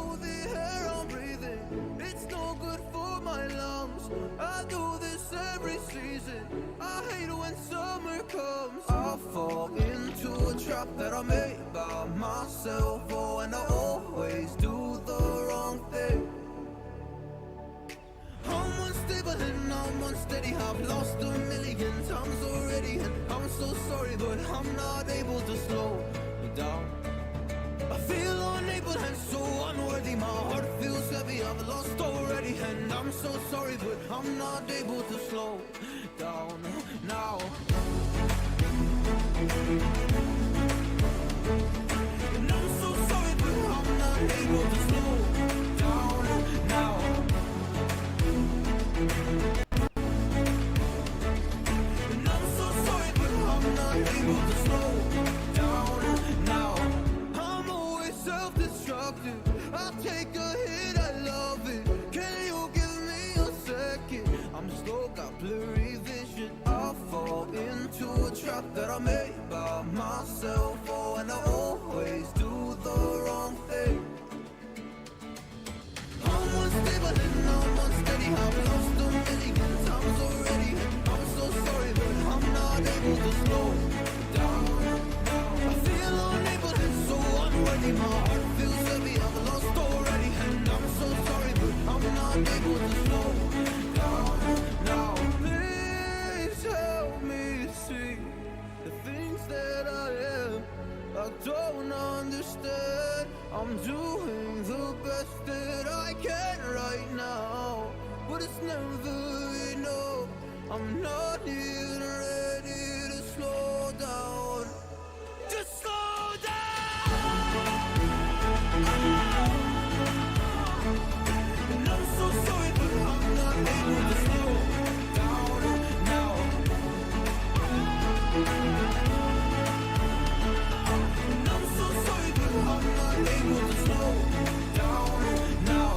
know the air I'm breathing, it's no good for my lungs. I do this every season, I hate when summer comes. I fall into a trap that I made by myself. Oh, and I always do the wrong thing. I'm unstable and I'm unsteady, I've lost a million times already, and I'm so sorry, but I'm not able to slow me down. I feel unable and so unworthy, my heart feels heavy, I've lost already, and I'm so sorry, but I'm not able to slow down now. And I'm so sorry, but I'm not able to slow down now. And I'm so sorry, but I'm not able to slow down now. I'm always self-destructive, I take a hit, I love it. Can you give me a second? I'm slow, got blurry vision. I fall into a trap that I made by myself. Oh, and I always do the wrong thing. I'm unstable and I'm unsteady, I've lost a million times already. I'm so sorry, but I'm not able to slow down. I feel unable and so unworthy, my heart feels heavy, I've lost already, and I'm so sorry, but I'm not able to slow down now. Please help me see the things that I am, I don't understand. I'm doing the best that I can right now, but it's never enough. I'm not even ready to slow down. Just slow down. And I'm so sorry, but I'm not able to slow down now. And I'm so sorry, but I'm not able to slow down now.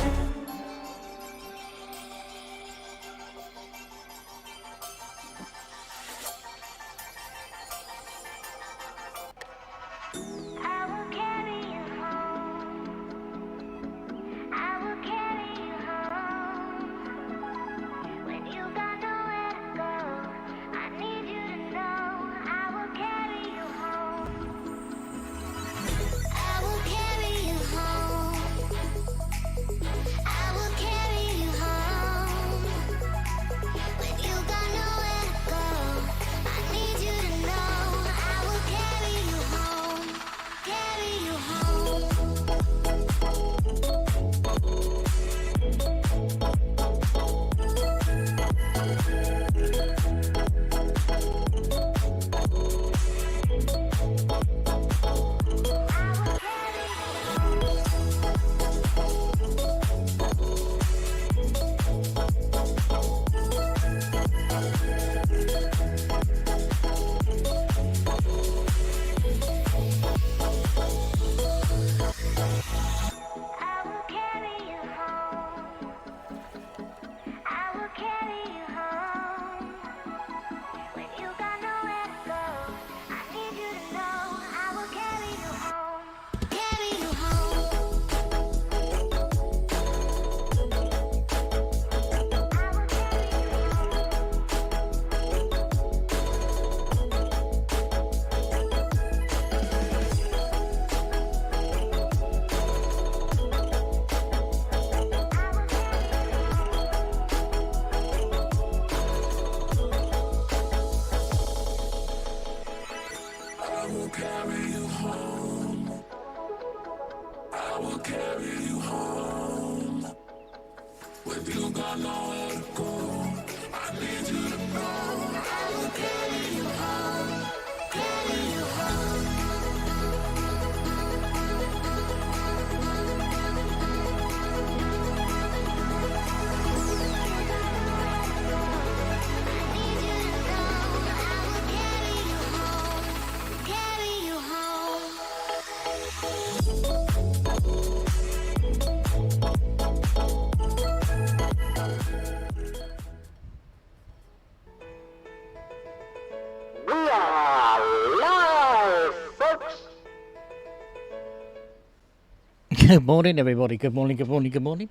Good morning, everybody. Good morning, good morning, good morning.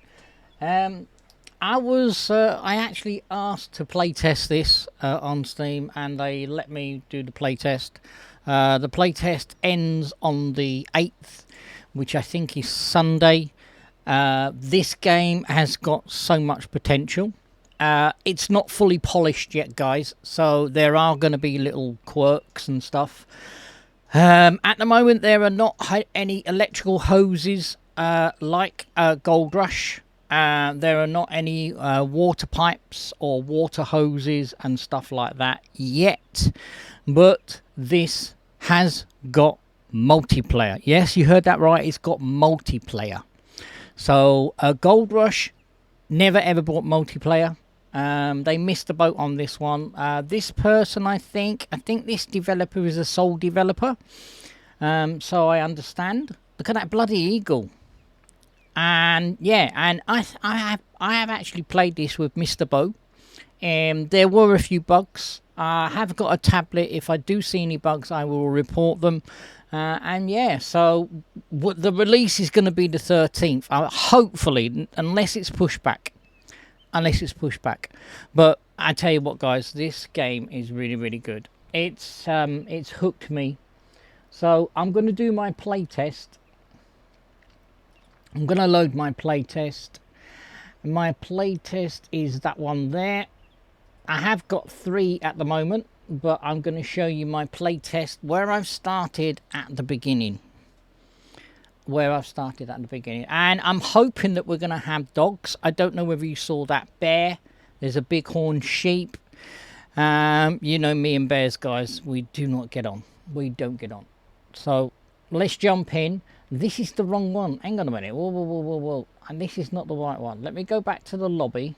I actually asked to play test this on Steam, and they let me do the play test. The play test ends on the 8th, which I think is Sunday. This game has got so much potential. It's not fully polished yet, guys, so there are going to be little quirks and stuff. At the moment, there are not any electrical hoses like Gold Rush. There are not any water pipes or water hoses and stuff like that yet. But this has got multiplayer. Yes, you heard that right. It's got multiplayer. So Gold Rush never ever brought multiplayer. They missed the boat on this one. This person, I think this developer is a sole developer. So I understand. Look at that bloody eagle. And yeah, and I have actually played this with Mr. Bo. There were a few bugs. I have got a tablet. If I do see any bugs, I will report them. And yeah, so the release is going to be the 13th. Hopefully, unless it's pushed back. But I tell you what, guys, this game is really, really good. It's hooked me. So I'm going to do my play test. I'm going to load my play test. My play test is that one there. I have got 3 at the moment, but I'm going to show you my play test where I've started at the beginning. And I'm hoping that we're going to have dogs. I don't know whether you saw that bear. There's a bighorn sheep. You know me and bears, guys. We do not get on. We don't get on. So let's jump in. This is the wrong one. Hang on a minute. Whoa. And this is not the right one. Let me go back to the lobby.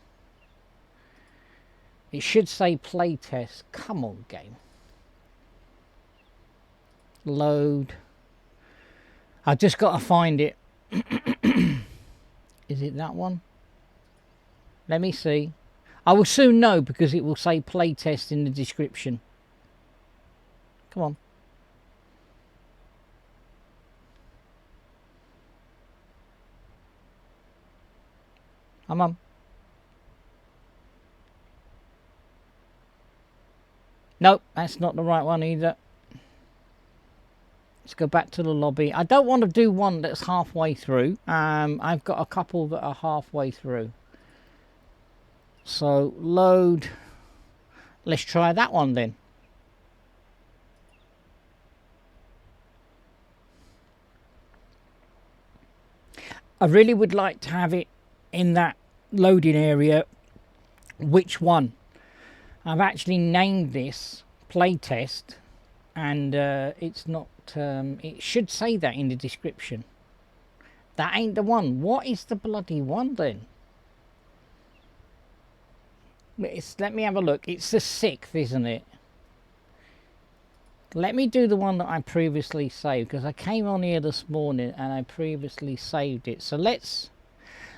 It should say play test. Come on, game. Load. I just got to find it. Is it that one? Let me see. I will soon know because it will say play test in the description. Come on. Come on. Nope, that's not the right one either. Let's go back to the lobby. I don't want to do one that's halfway through. I've got a couple that are halfway through. So load. Let's try that one then. I really would like to have it in that loading area. Which one? I've actually named this playtest, and it's not. It should say that in the description. That ain't the one. What is the bloody one then? Let me have a look. It's the 6th, isn't it? Let me do the one that I previously saved, because I came on here this morning and I previously saved it. So let's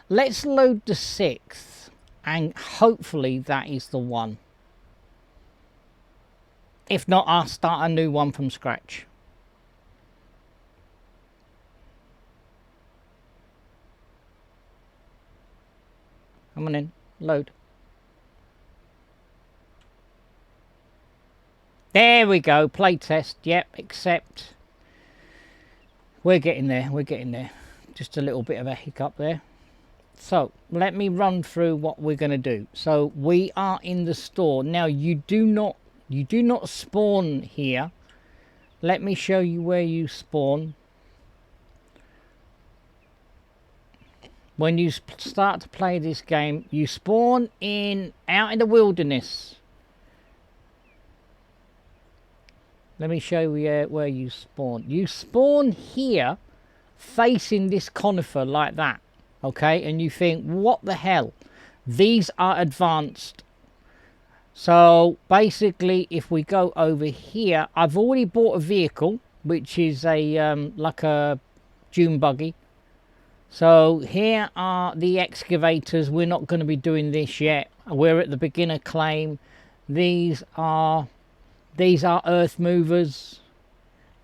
load the 6th, and hopefully that is the one. If not, I'll start a new one from scratch. Come on in, load. There we go, play test. Yep, accept. We're getting there, Just a little bit of a hiccup there. So let me run through what we're going to do. So we are in the store now. You do not spawn here. Let me show you where you spawn. When you start to play this game, you spawn out in the wilderness. Let me show you where you spawn. You spawn here, facing this conifer like that. Okay, and you think, what the hell? These are advanced. So basically, if we go over here, I've already bought a vehicle, which is a like a dune buggy. So here are the excavators. We're not going to be doing this yet. We're at the beginner claim. These are earth movers.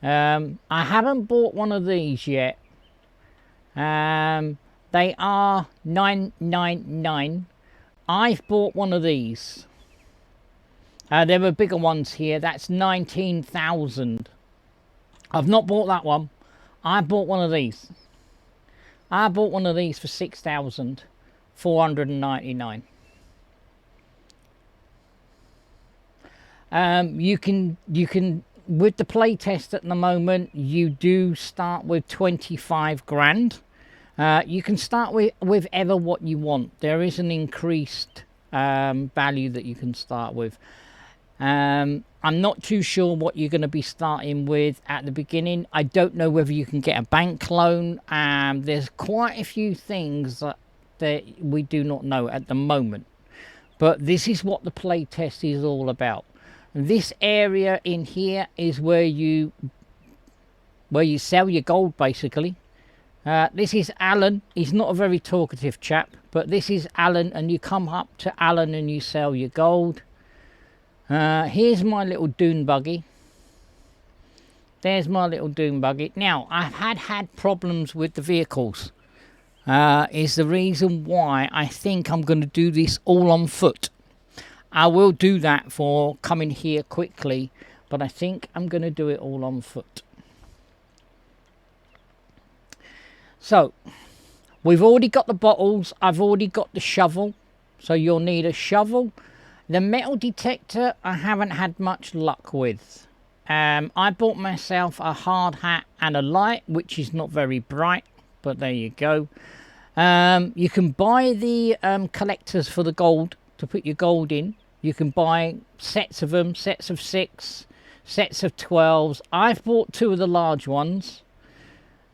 I haven't bought one of these yet. They are 999. I've bought one of these. There are bigger ones here. That's 19,000. I've not bought that one. I bought one of these. I bought one of these for 6,499. You can with the play test at the moment, you do start with 25 grand. You can start with ever what you want. There is an increased value that you can start with. I'm not too sure what you're going to be starting with at the beginning. I don't know whether you can get a bank loan. There's quite a few things that we do not know at the moment. But this is what the play test is all about. This area in here is where you sell your gold, basically. This is Alan. He's not a very talkative chap, but this is Alan, and you come up to Alan and you sell your gold. Here's my little dune buggy. There's my little dune buggy. Now, I've had problems with the vehicles. Is the reason why I think I'm going to do this all on foot. I will do that for coming here quickly, but I think I'm going to do it all on foot. So, we've already got the bottles. I've already got the shovel. So you'll need a shovel. The metal detector, I haven't had much luck with. I bought myself a hard hat and a light, which is not very bright, but there you go. You can buy the collectors for the gold, to put your gold in. You can buy sets of them, sets of 6, sets of 12s. I've bought 2 of the large ones,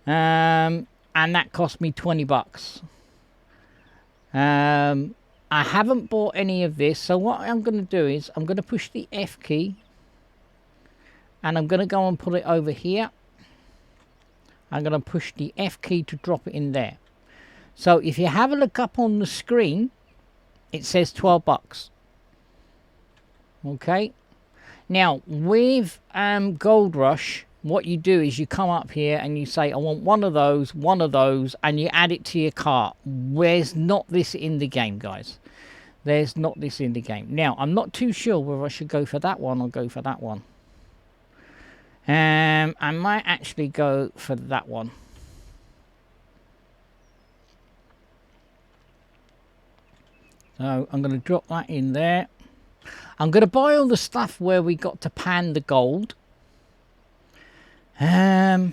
and that cost me 20 bucks. I haven't bought any of this, so what I'm going to do is I'm going to push the F key, and I'm going to go and put it over here. I'm going to push the F key to drop it in there. So if you have a look up on the screen, it says 12 bucks. Okay. Now with Gold Rush, what you do is you come up here and you say, I want one of those, and you add it to your cart. There's not this in the game, guys. There's not this in the game. Now, I'm not too sure whether I should go for that one or go for that one. I might actually go for that one. So I'm going to drop that in there. I'm going to buy all the stuff where we got to pan the gold. I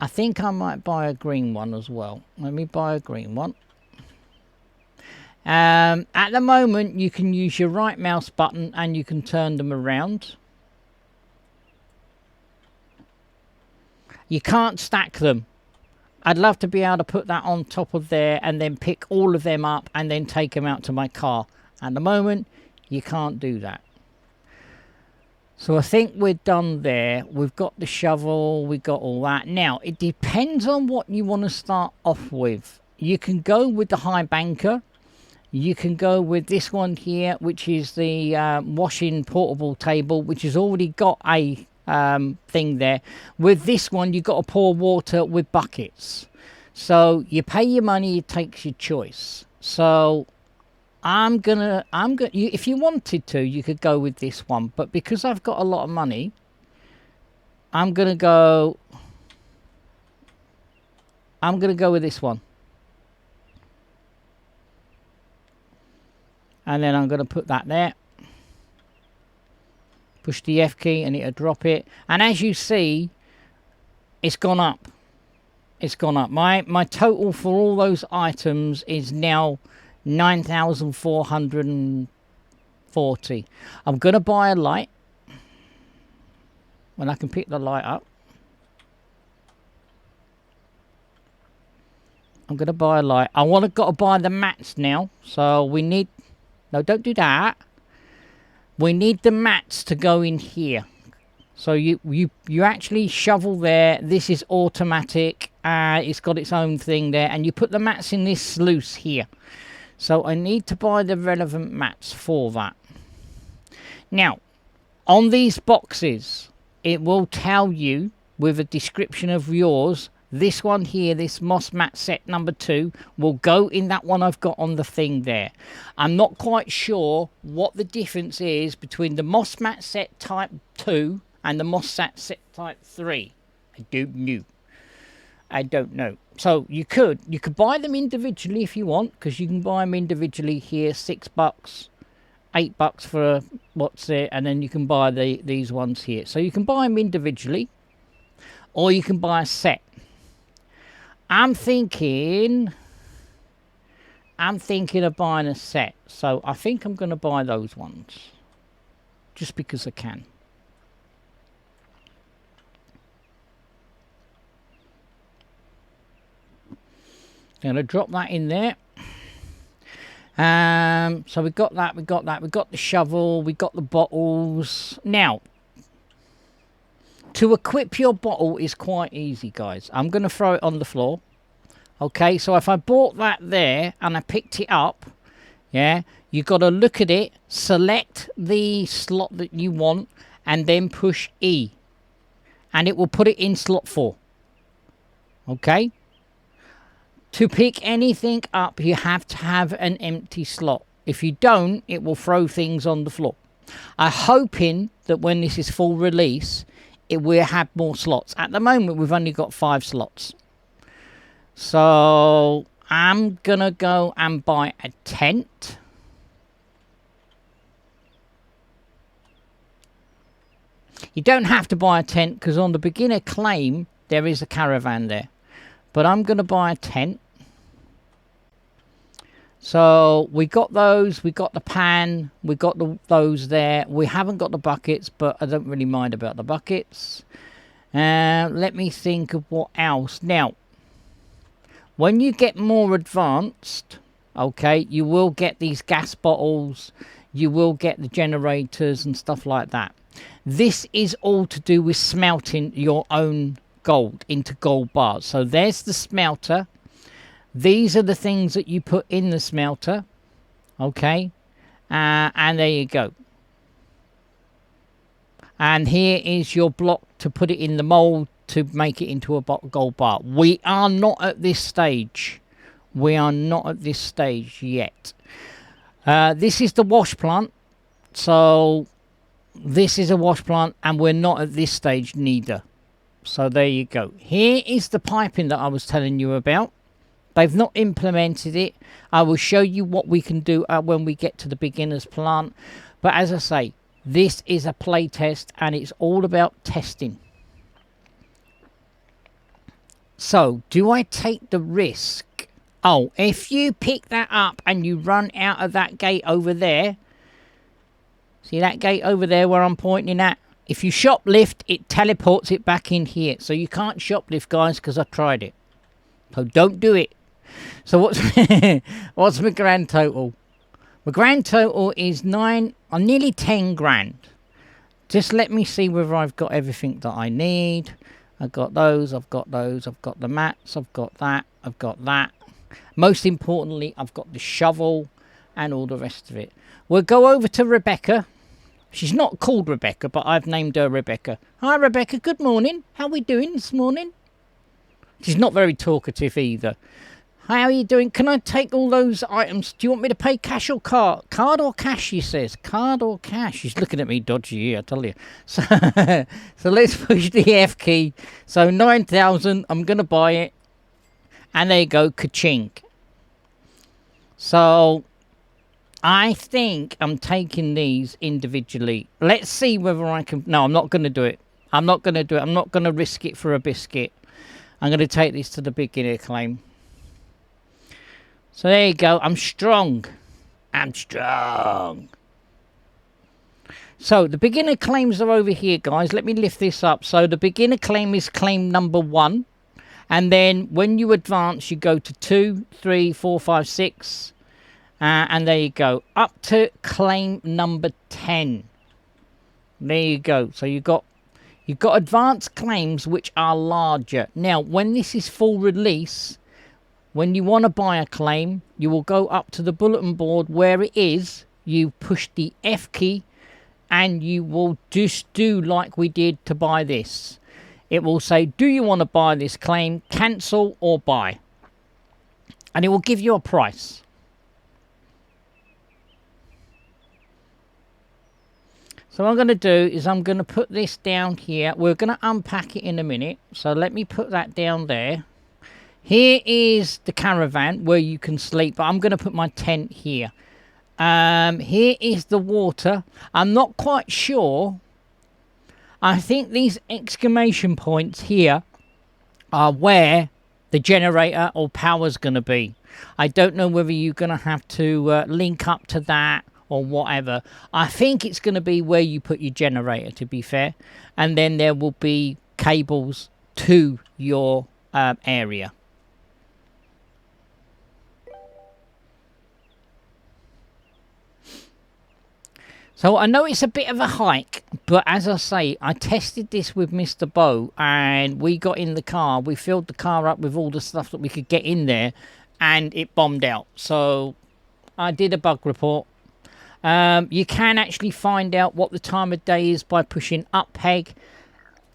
think I might buy a green one as well. Let me buy a green one. At the moment, you can use your right mouse button and you can turn them around. You can't stack them. I'd love to be able to put that on top of there and then pick all of them up and then take them out to my car. At the moment, you can't do that. So I think we're done there. We've got the shovel, we've got all that. Now, it depends on what you want to start off with. You can go with the high banker. You can go with this one here, which is the washing portable table, which has already got a thing there. With this one, you've got to pour water with buckets. So you pay your money, it takes your choice. So if you wanted to, you could go with this one, but because I've got a lot of money, I'm gonna go with this one. And then I'm gonna put that there. Push the F key and it'll drop it. And as you see, it's gone up. It's gone up. My total for all those items is now 9,440. I'm going to buy a light. When I can pick the light up. I'm going to buy a light. Got to buy the mats now. So we need... No, don't do that. We need the mats to go in here. So you actually shovel there. This is automatic. It's got its own thing there. And you put the mats in this sluice here. So I need to buy the relevant mats for that. Now, on these boxes, it will tell you with a description of yours, this one here, this Moss Mat set number 2, will go in that one I've got on the thing there. I'm not quite sure what the difference is between the Moss Mat set type 2 and the Moss Mat set type 3. I don't know. So you could buy them individually if you want, because you can buy them individually here, $6, $8 for what's it, and then you can buy these ones here. So you can buy them individually, or you can buy a set. I'm thinking of buying a set, so I think I'm going to buy those ones just because I can. Going to drop that in there. So we got that, we got the shovel, we got the bottles. Now, to equip your bottle is quite easy, guys. I'm going to throw it on the floor. Okay, so if I bought that there and I picked it up, yeah, you got to look at it, select the slot that you want, and then push E. And it will put it in slot 4. Okay? To pick anything up, you have to have an empty slot. If you don't, it will throw things on the floor. I'm hoping that when this is full release, it will have more slots. At the moment, we've only got 5 slots. So I'm going to go and buy a tent. You don't have to buy a tent because on the beginner claim, there is a caravan there. But I'm going to buy a tent. So we got those, we got the pan, we got those there. We haven't got the buckets, but I don't really mind about the buckets. Let me think of what else. Now, when you get more advanced, okay, you will get these gas bottles, you will get the generators and stuff like that. This is all to do with smelting your own gold into gold bars. So there's the smelter. These are the things that you put in the smelter. Okay. And there you go. And here is your block to put it in the mold to make it into a gold bar. We are not at this stage. We are not at this stage yet. This is the wash plant. So this is a wash plant and we're not at this stage neither. So there you go. Here is the piping that I was telling you about. They've not implemented it. I will show you what we can do when we get to the beginner's plant. But as I say, this is a play test and it's all about testing. So, do I take the risk? Oh, if you pick that up and you run out of that gate over there. See that gate over there where I'm pointing at? If you shoplift, it teleports it back in here. So you can't shoplift, guys, because I tried it. So don't do it. So what's my grand total? My grand total is nearly 10 grand. Just let me see whether I've got everything that I need. I've got those, I've got those, I've got the mats, I've got that, I've got that. Most importantly, I've got the shovel and all the rest of it. We'll go over to Rebecca. She's not called Rebecca, but I've named her Rebecca. Hi, Rebecca. Good morning. How are we doing this morning? She's not very talkative either. How are you doing? Can I take all those items? Do you want me to pay cash or card? Card or cash, she says. Card or cash? She's looking at me dodgy here, I tell you. So, so let's push the F key. So 9,000. I'm going to buy it. And there you go. Ka-ching. So I think I'm taking these individually. Let's see whether I can... No, I'm not going to do it. I'm not going to do it. I'm not going to risk it for a biscuit. I'm going to take this to the beginner claim. So there you go. I'm strong. I'm strong. So the beginner claims are over here, guys. Let me lift this up. So the beginner claim is claim number 1. And then when you advance, you go to 2, 3, 4, 5, 6. And there you go. Up to claim number 10. There you go. So you've got advanced claims which are larger. Now, when this is full release, when you want to buy a claim, you will go up to the bulletin board where it is. You push the F key and you will just do like we did to buy this. it will say, do you want to buy this claim, cancel or buy? And it will give you a price. So what I'm going to do is I'm going to put this down here. We're going to unpack it in a minute. So let me put that down there. Here is the caravan where you can sleep. But I'm going to put my tent here. Here is the water. I'm not quite sure. I think these exclamation points here are where the generator or power is going to be. I don't know whether you're going to have to link up to that or whatever. I think it's going to be where you put your generator, to be fair. And then there will be cables to your area. So I know it's a bit of a hike, but as I say, I tested this with Mr. Bo, and we got in the car. We filled the car up with all the stuff that we could get in there, and it bombed out. So I did a bug report. You can actually find out what the time of day is by pushing up peg.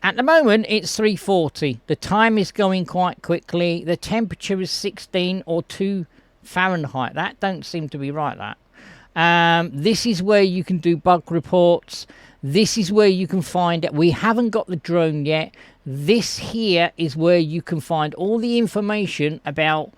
At the moment, it's 3:40. The time is going quite quickly. The temperature is 16 or 2 Fahrenheit. That don't seem to be right, that. This is where you can do bug reports. This is where you can find it. We haven't got the drone yet. This here is where you can find all the information about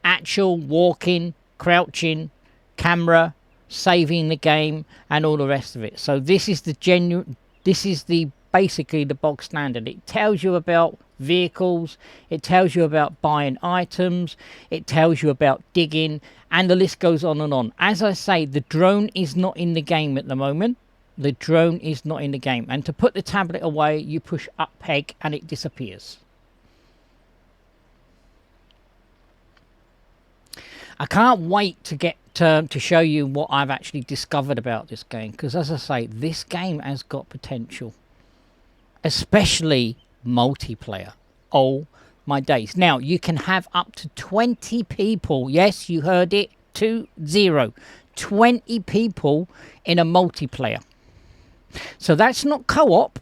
actual walking, crouching, camera, saving the game, and all the rest of it. So this is the genuine. This is the basically the bog standard. It tells you about vehicles, it tells you about buying items, it tells you about digging, and the list goes on and on. As I say, the drone is not in the game at the moment. The drone is not in the game, and to put the tablet away, you push up peg and it disappears. I can't wait to get to show you what I've actually discovered about this game, because as I say, this game has got potential, especially multiplayer. Oh my days. Now you can have up to 20 people. Yes, you heard it, 20 people in a multiplayer. So that's not co-op,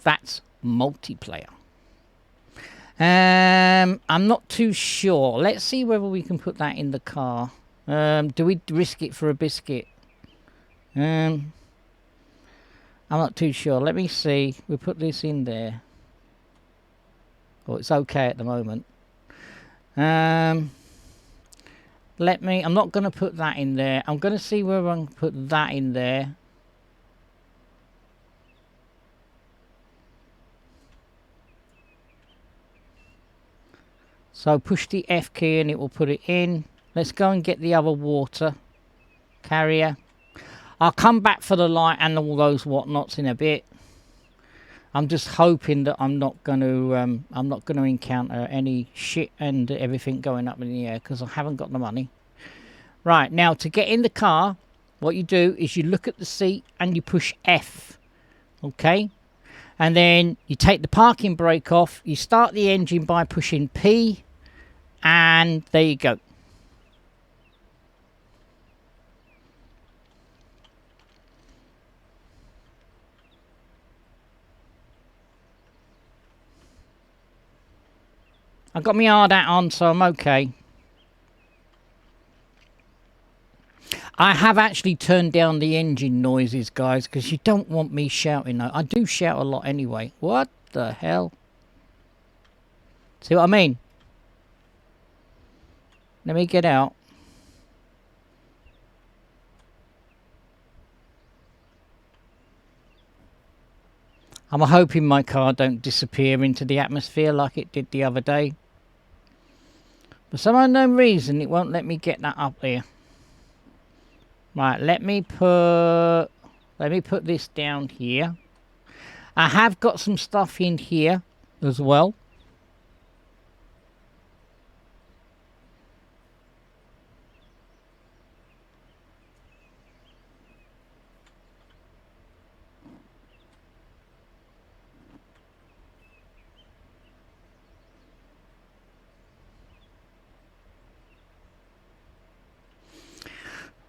that's multiplayer. I'm not too sure. Let's see whether we can put that in the car. Do we risk it for a biscuit? I'm not too sure. Let me see. We'll put this in there. Oh, it's okay at the moment. I'm not going to put that in there. I'm going to see whether I can put that in there. So push the F key and it will put it in. Let's go and get the other water carrier. I'll come back for the light and all those whatnots in a bit. I'm just hoping that I'm not going to encounter any shit and everything going up in the air, because I haven't got the money. Right, now to get in the car, what you do is you look at the seat and you push F. Okay? And then you take the parking brake off. You start the engine by pushing P. And there you go. I've got my hard hat on, so I'm okay. I have actually turned down the engine noises, guys, because you don't want me shouting. I do shout a lot anyway. What the hell? See what I mean? Let me get out. I'm hoping my car don't disappear into the atmosphere like it did the other day. For some unknown reason, it won't let me get that up there. Right, let me put this down here. I have got some stuff in here as well.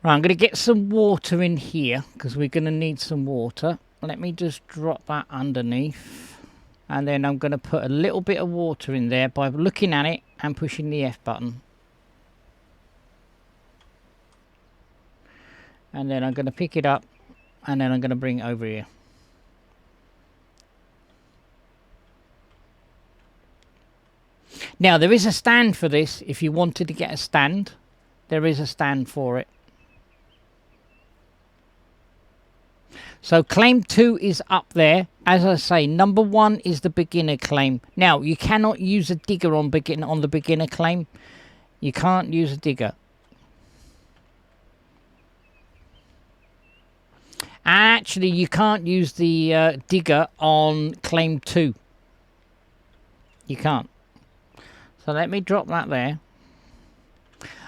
Right, I'm going to get some water in here because we're going to need some water. Let me just drop that underneath. And then I'm going to put a little bit of water in there by looking at it and pushing the F button. And then I'm going to pick it up and then I'm going to bring it over here. Now there is a stand for this. If you wanted to get a stand, there is a stand for it. So claim 2 is up there. As I say, number 1 is the beginner claim. Now you cannot use a digger on the beginner claim. You can't use a digger. Actually, you can't use the digger on claim 2. You can't. So let me drop that there.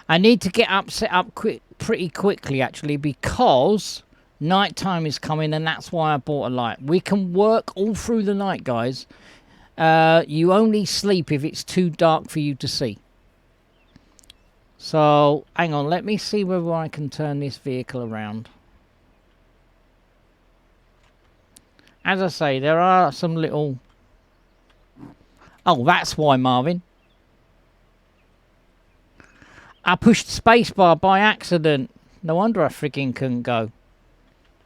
I need to set up pretty quickly actually, because night time is coming, and that's why I bought a light. We can work all through the night, guys. You only sleep if it's too dark for you to see. So hang on, let me see whether I can turn this vehicle around. As I say, there are some little... Oh, that's why, Marvin. I pushed spacebar by accident. No wonder I freaking couldn't go.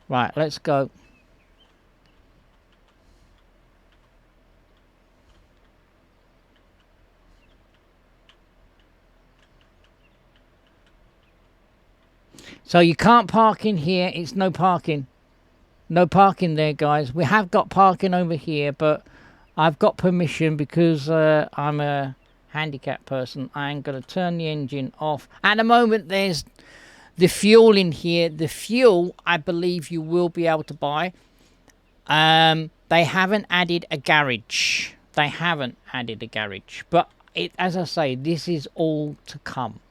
Right, let's go. So you can't park in here. It's no parking. No parking there, guys. We have got parking over here, but I've got permission because I'm a handicapped person. I'm going to turn the engine off. At the moment, there's the fuel in here. The fuel, I believe you will be able to buy. They haven't added a garage. They haven't added a garage. But as I say, this is all to come.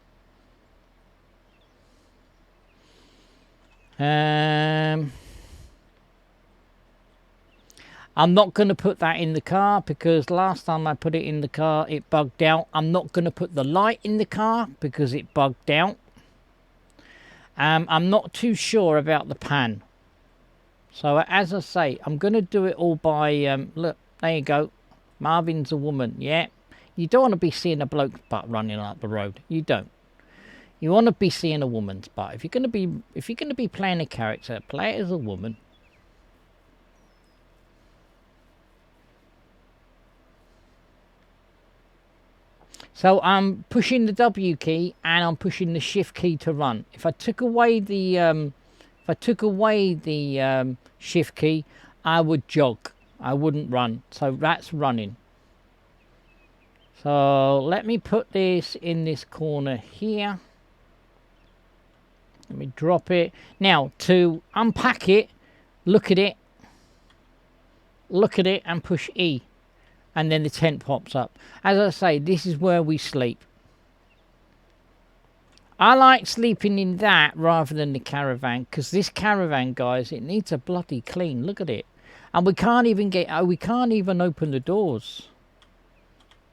I'm not going to put that in the car because last time I put it in the car, it bugged out. I'm not going to put the light in the car because it bugged out. I'm not too sure about the pan. So as I say, I'm going to do it all by... look, there you go. Marvin's a woman, yeah. You don't want to be seeing a bloke's butt running up the road. You don't. You want to be seeing a woman's butt. If you're going to be playing a character, play it as a woman. So I'm pushing the W key and I'm pushing the shift key to run. If I took away the shift key, I would jog. I wouldn't run. So that's running. So let me put this in this corner here. Let me drop it. Now to unpack it, look at it and push E. And then the tent pops up. As I say, this is where we sleep. I like sleeping in that rather than the caravan, because this caravan, guys, it needs a bloody clean. Look at it. And we can't even open the doors.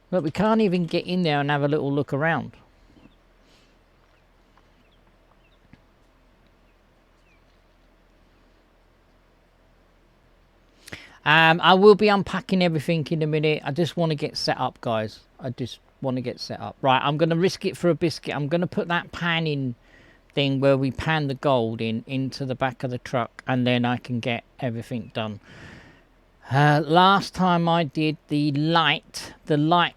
Look, we can't even get in there and have a little look around. I will be unpacking everything in a minute. I just want to get set up, guys. I just want to get set up. Right, I'm going to risk it for a biscuit. I'm going to put that panning thing where we pan the gold into the back of the truck, and then I can get everything done. Last time I did the light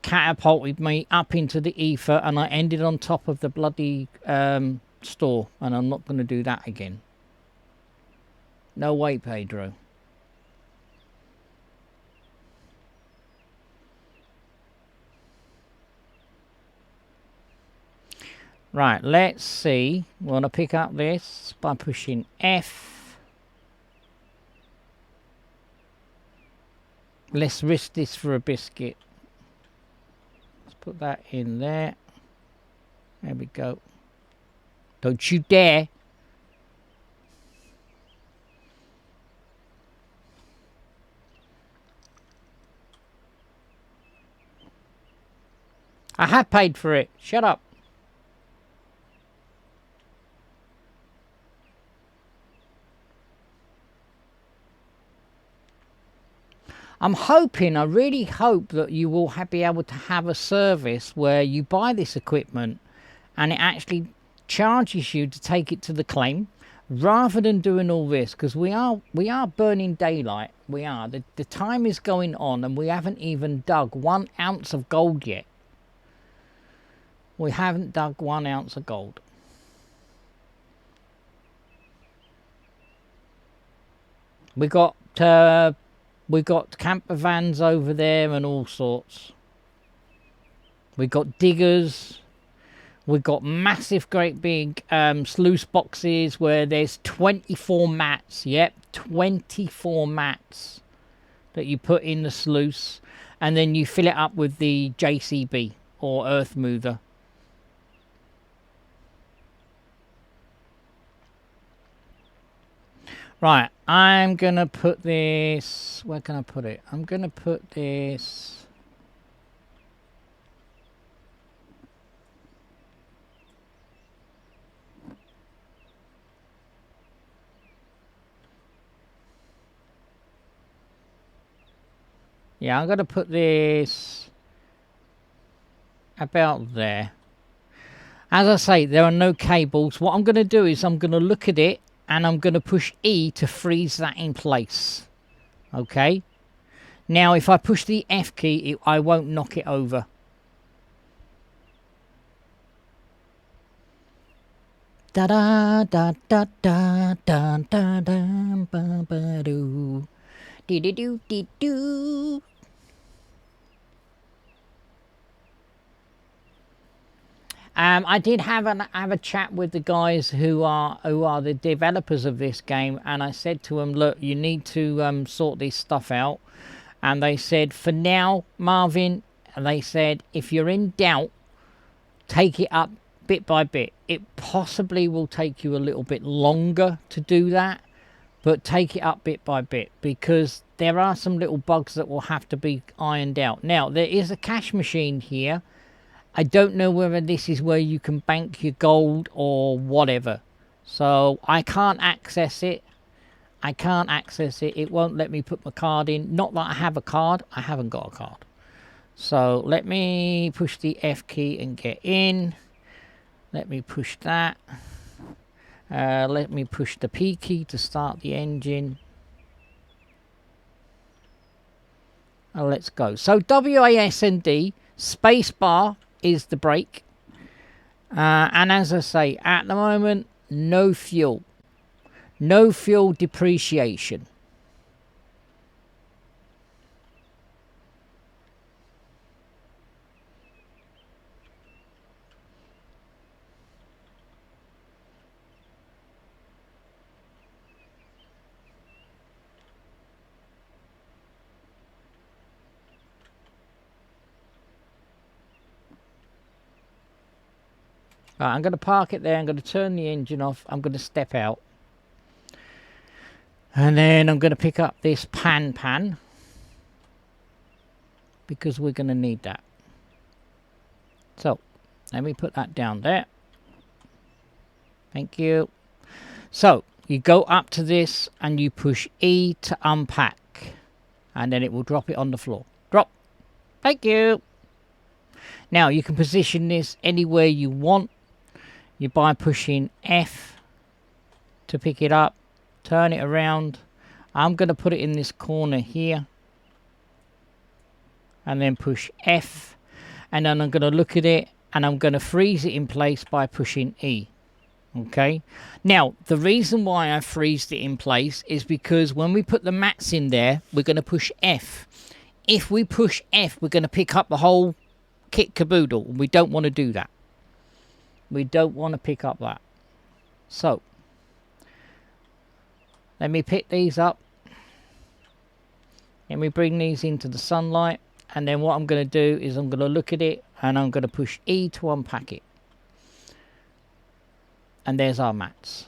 catapulted me up into the ether, and I ended on top of the bloody store, and I'm not going to do that again. No way, Pedro. Right, let's see. We want to pick up this by pushing F. Let's risk this for a biscuit. Let's put that in there. There we go. Don't you dare. I have paid for it. Shut up. I'm hoping, I really hope that you will be able to have a service where you buy this equipment and it actually charges you to take it to the claim, rather than doing all this, because we are burning daylight. We are. The time is going on and we haven't even dug 1 ounce of gold yet. We haven't dug 1 ounce of gold. We got camper vans over there and all sorts. We got diggers. We got massive, great big sluice boxes where there's 24 mats. Yep, 24 mats that you put in the sluice, and then you fill it up with the JCB or earth mover. Right, I'm gonna put this, where can I put it? I'm gonna put this, yeah, I'm gonna put this about there. As I say, there are no cables. What I'm gonna do is I'm gonna look at it and I'm going to push E to freeze that in place. Okay. Now, if I push the F key, I won't knock it over. Da da da da da da da da ba ba doo. Dee dee doo dee doo. I did have a chat with the guys who are the developers of this game, and I said to them, look, you need to sort this stuff out. And they said, for now, Marvin, they said, if you're in doubt, take it up bit by bit. It possibly will take you a little bit longer to do that, but take it up bit by bit, because there are some little bugs that will have to be ironed out. Now, there is a cash machine here. I don't know whether this is where you can bank your gold or whatever. So I can't access it. I can't access it. It won't let me put my card in. Not that I have a card. I haven't got a card. So let me push the F key and get in. Let me push that. Let me push the P key to start the engine. Let's go. So WASD, space bar is the brake, and as I say, at the moment, no fuel depreciation. Right, I'm going to park it there. I'm going to turn the engine off. I'm going to step out. And then I'm going to pick up this pan. Because we're going to need that. So, let me put that down there. Thank you. So, you go up to this and you push E to unpack. And then it will drop it on the floor. Drop. Thank you. Now, you can position this anywhere you want. You by pushing F to pick it up, turn it around. I'm going to put it in this corner here, and then push F, and then I'm going to look at it and I'm going to freeze it in place by pushing E. Okay, now the reason why I freezed it in place is because when we put the mats in there, we're going to push F. If we push F, we're going to pick up the whole kit caboodle. We don't want to do that. We don't want to pick up that. So, let me pick these up. Let me bring these into the sunlight. And then what I'm going to do is I'm going to look at it and I'm going to push E to unpack it. And there's our mats.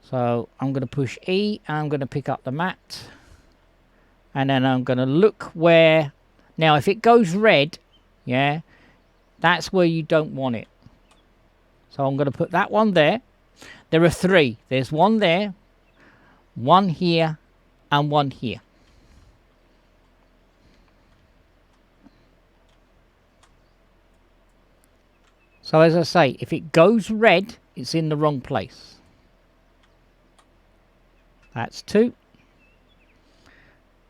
So, I'm going to push E and I'm going to pick up the mat. And then I'm going to look where... Now, if it goes red, yeah, that's where you don't want it. So I'm going to put that one there. There are 3. There's one there, one here, and one here. So as I say, if it goes red, it's in the wrong place. That's 2.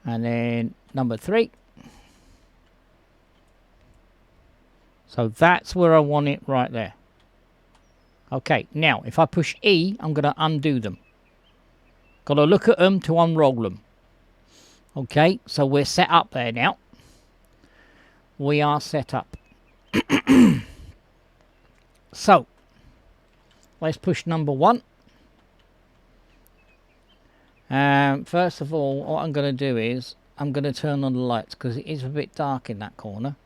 And then number 3. So that's where I want it right there. Okay, now if I push E, I'm going to undo them. Got to look at them to unroll them. Okay, so we're set up there now. We are set up. So, let's push number 1. First of all, what I'm going to do is, I'm going to turn on the lights because it is a bit dark in that corner.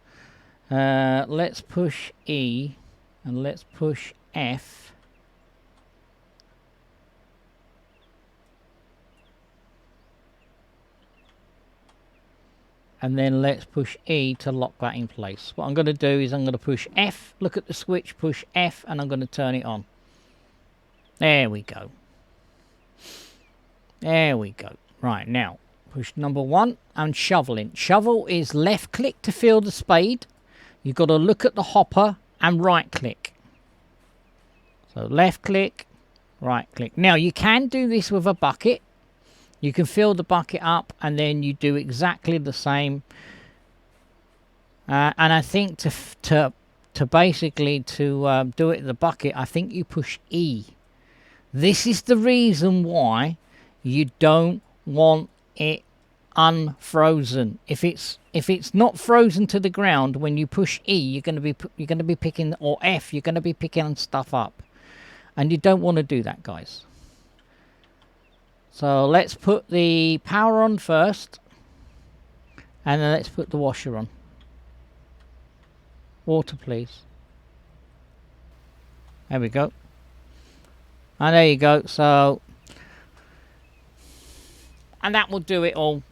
Let's push E and let's push F. And then let's push E to lock that in place. What I'm going to do is I'm going to push F, look at the switch, push F, and I'm going to turn it on. There we go. There we go. Right, now, push number 1 and shoveling. Shovel is left click to fill the spade. You've got to look at the hopper and right click. So left click, right click. Now, you can do this with a bucket. You can fill the bucket up and then you do exactly the same. And I think to basically do it in the bucket, I think you push E. This is the reason why you don't want it unfrozen. If it's not frozen to the ground, when you push E, you're going to be picking, or F, you're going to be picking stuff up, and you don't want to do that, guys. So let's put the power on first, and then let's put the washer on. Water, please. There we go. And there you go. So, and that will do it all.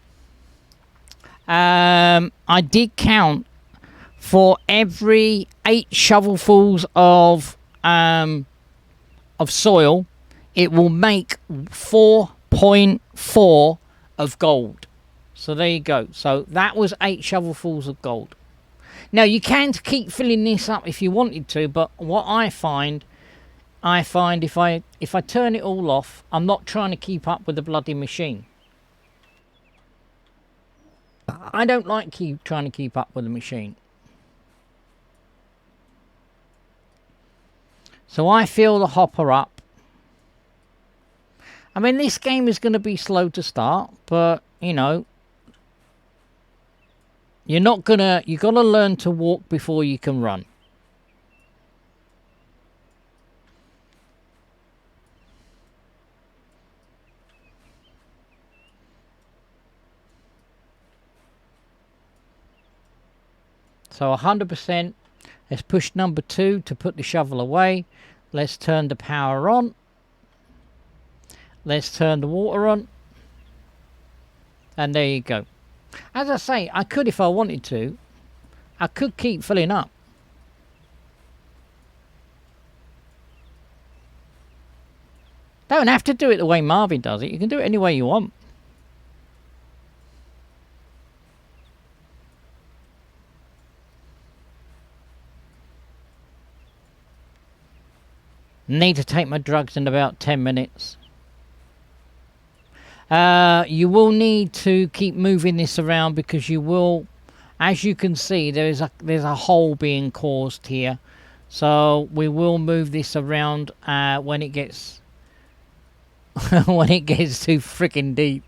I did count for every 8 shovelfuls of soil, it will make 4.4 of gold. So there you go. So that was 8 shovelfuls of gold. Now you can keep filling this up if you wanted to, but what I find if I turn it all off, I'm not trying to keep up with the bloody machine. I don't like trying to keep up with the machine. So I fill the hopper up. I mean, this game is going to be slow to start, but, you know, you've got to learn to walk before you can run. So 100%. Let's push number 2 to put the shovel away. Let's turn the power on. Let's turn the water on. And there you go. As I say, I could, if I wanted to, I could keep filling up. Don't have to do it the way Marvin does it. You can do it any way you want. Need to take my drugs in about 10 minutes. You will need to keep moving this around because you will, as you can see, there's a hole being caused here. So we will move this around when it gets when it gets too freaking deep.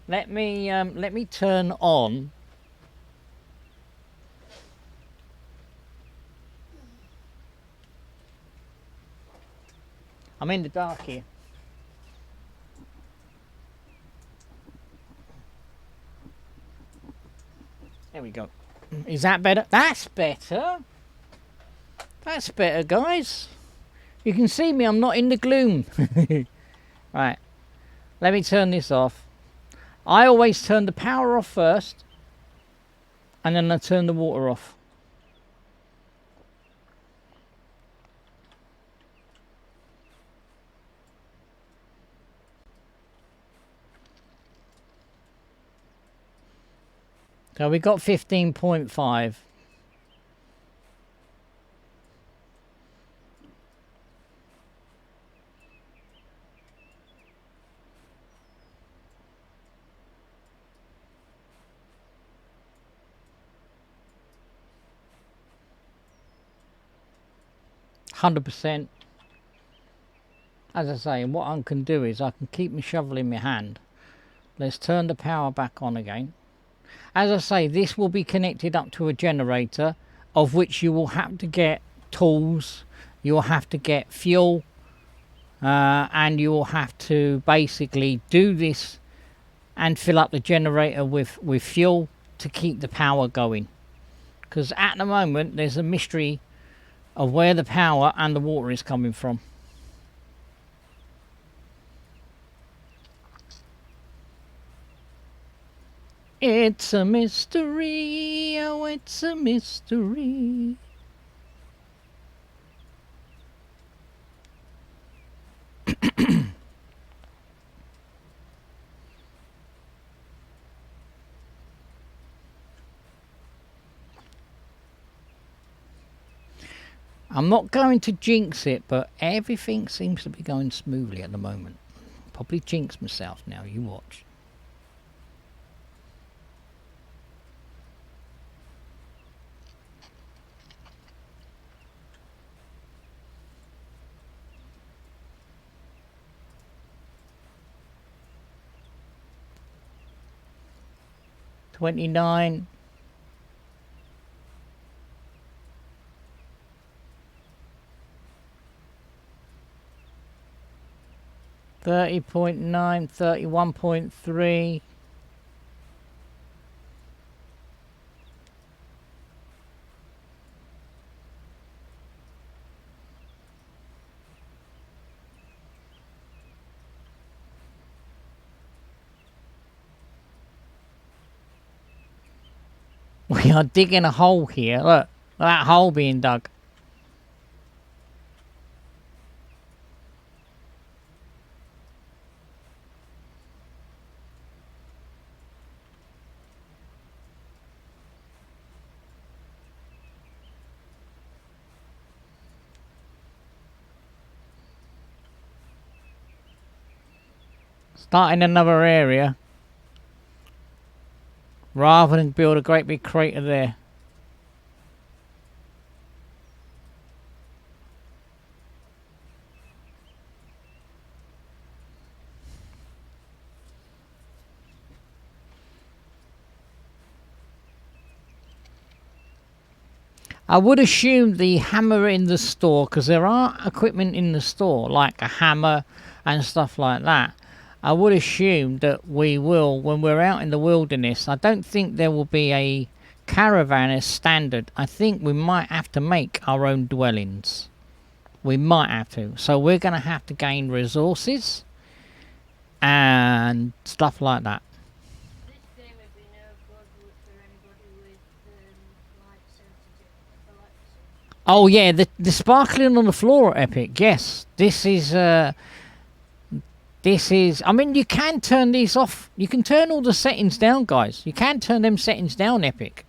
Let me turn on. I'm in the dark here. There we go. Is that better? That's better. That's better, guys. You can see me, I'm not in the gloom. Right. Let me turn this off. I always turn the power off first, and then I turn the water off. So we got 15.5. %. As I say, what I can do is I can keep my shovel in my hand. Let's turn the power back on again. As I say, this will be connected up to a generator, of which you will have to get tools, you'll have to get fuel, and you'll have to basically do this and fill up the generator with fuel to keep the power going. Because at the moment there's a mystery of where the power and the water is coming from. It's a mystery, oh it's a mystery. I'm not going to jinx it, but everything seems to be going smoothly at the moment. Probably jinx myself now, you watch. $29. 30.9, 31.3. We are digging a hole here. Look, that hole being dug. Starting another area. Rather than build a great big crater there. I would assume the hammer in the store, because there are equipment in the store like a hammer and stuff like that. I would assume that we will, when we're out in the wilderness, I don't think there will be a caravan as standard. I think we might have to make our own dwellings. We might have to. So we're going to have to gain resources and stuff like that. This game would be no good for anybody with light sensitive. Oh yeah, the sparkling on the floor at Epic. Yes, this is. I mean, you can turn these off. You can turn all the settings down, guys. You can turn them settings down, Epic.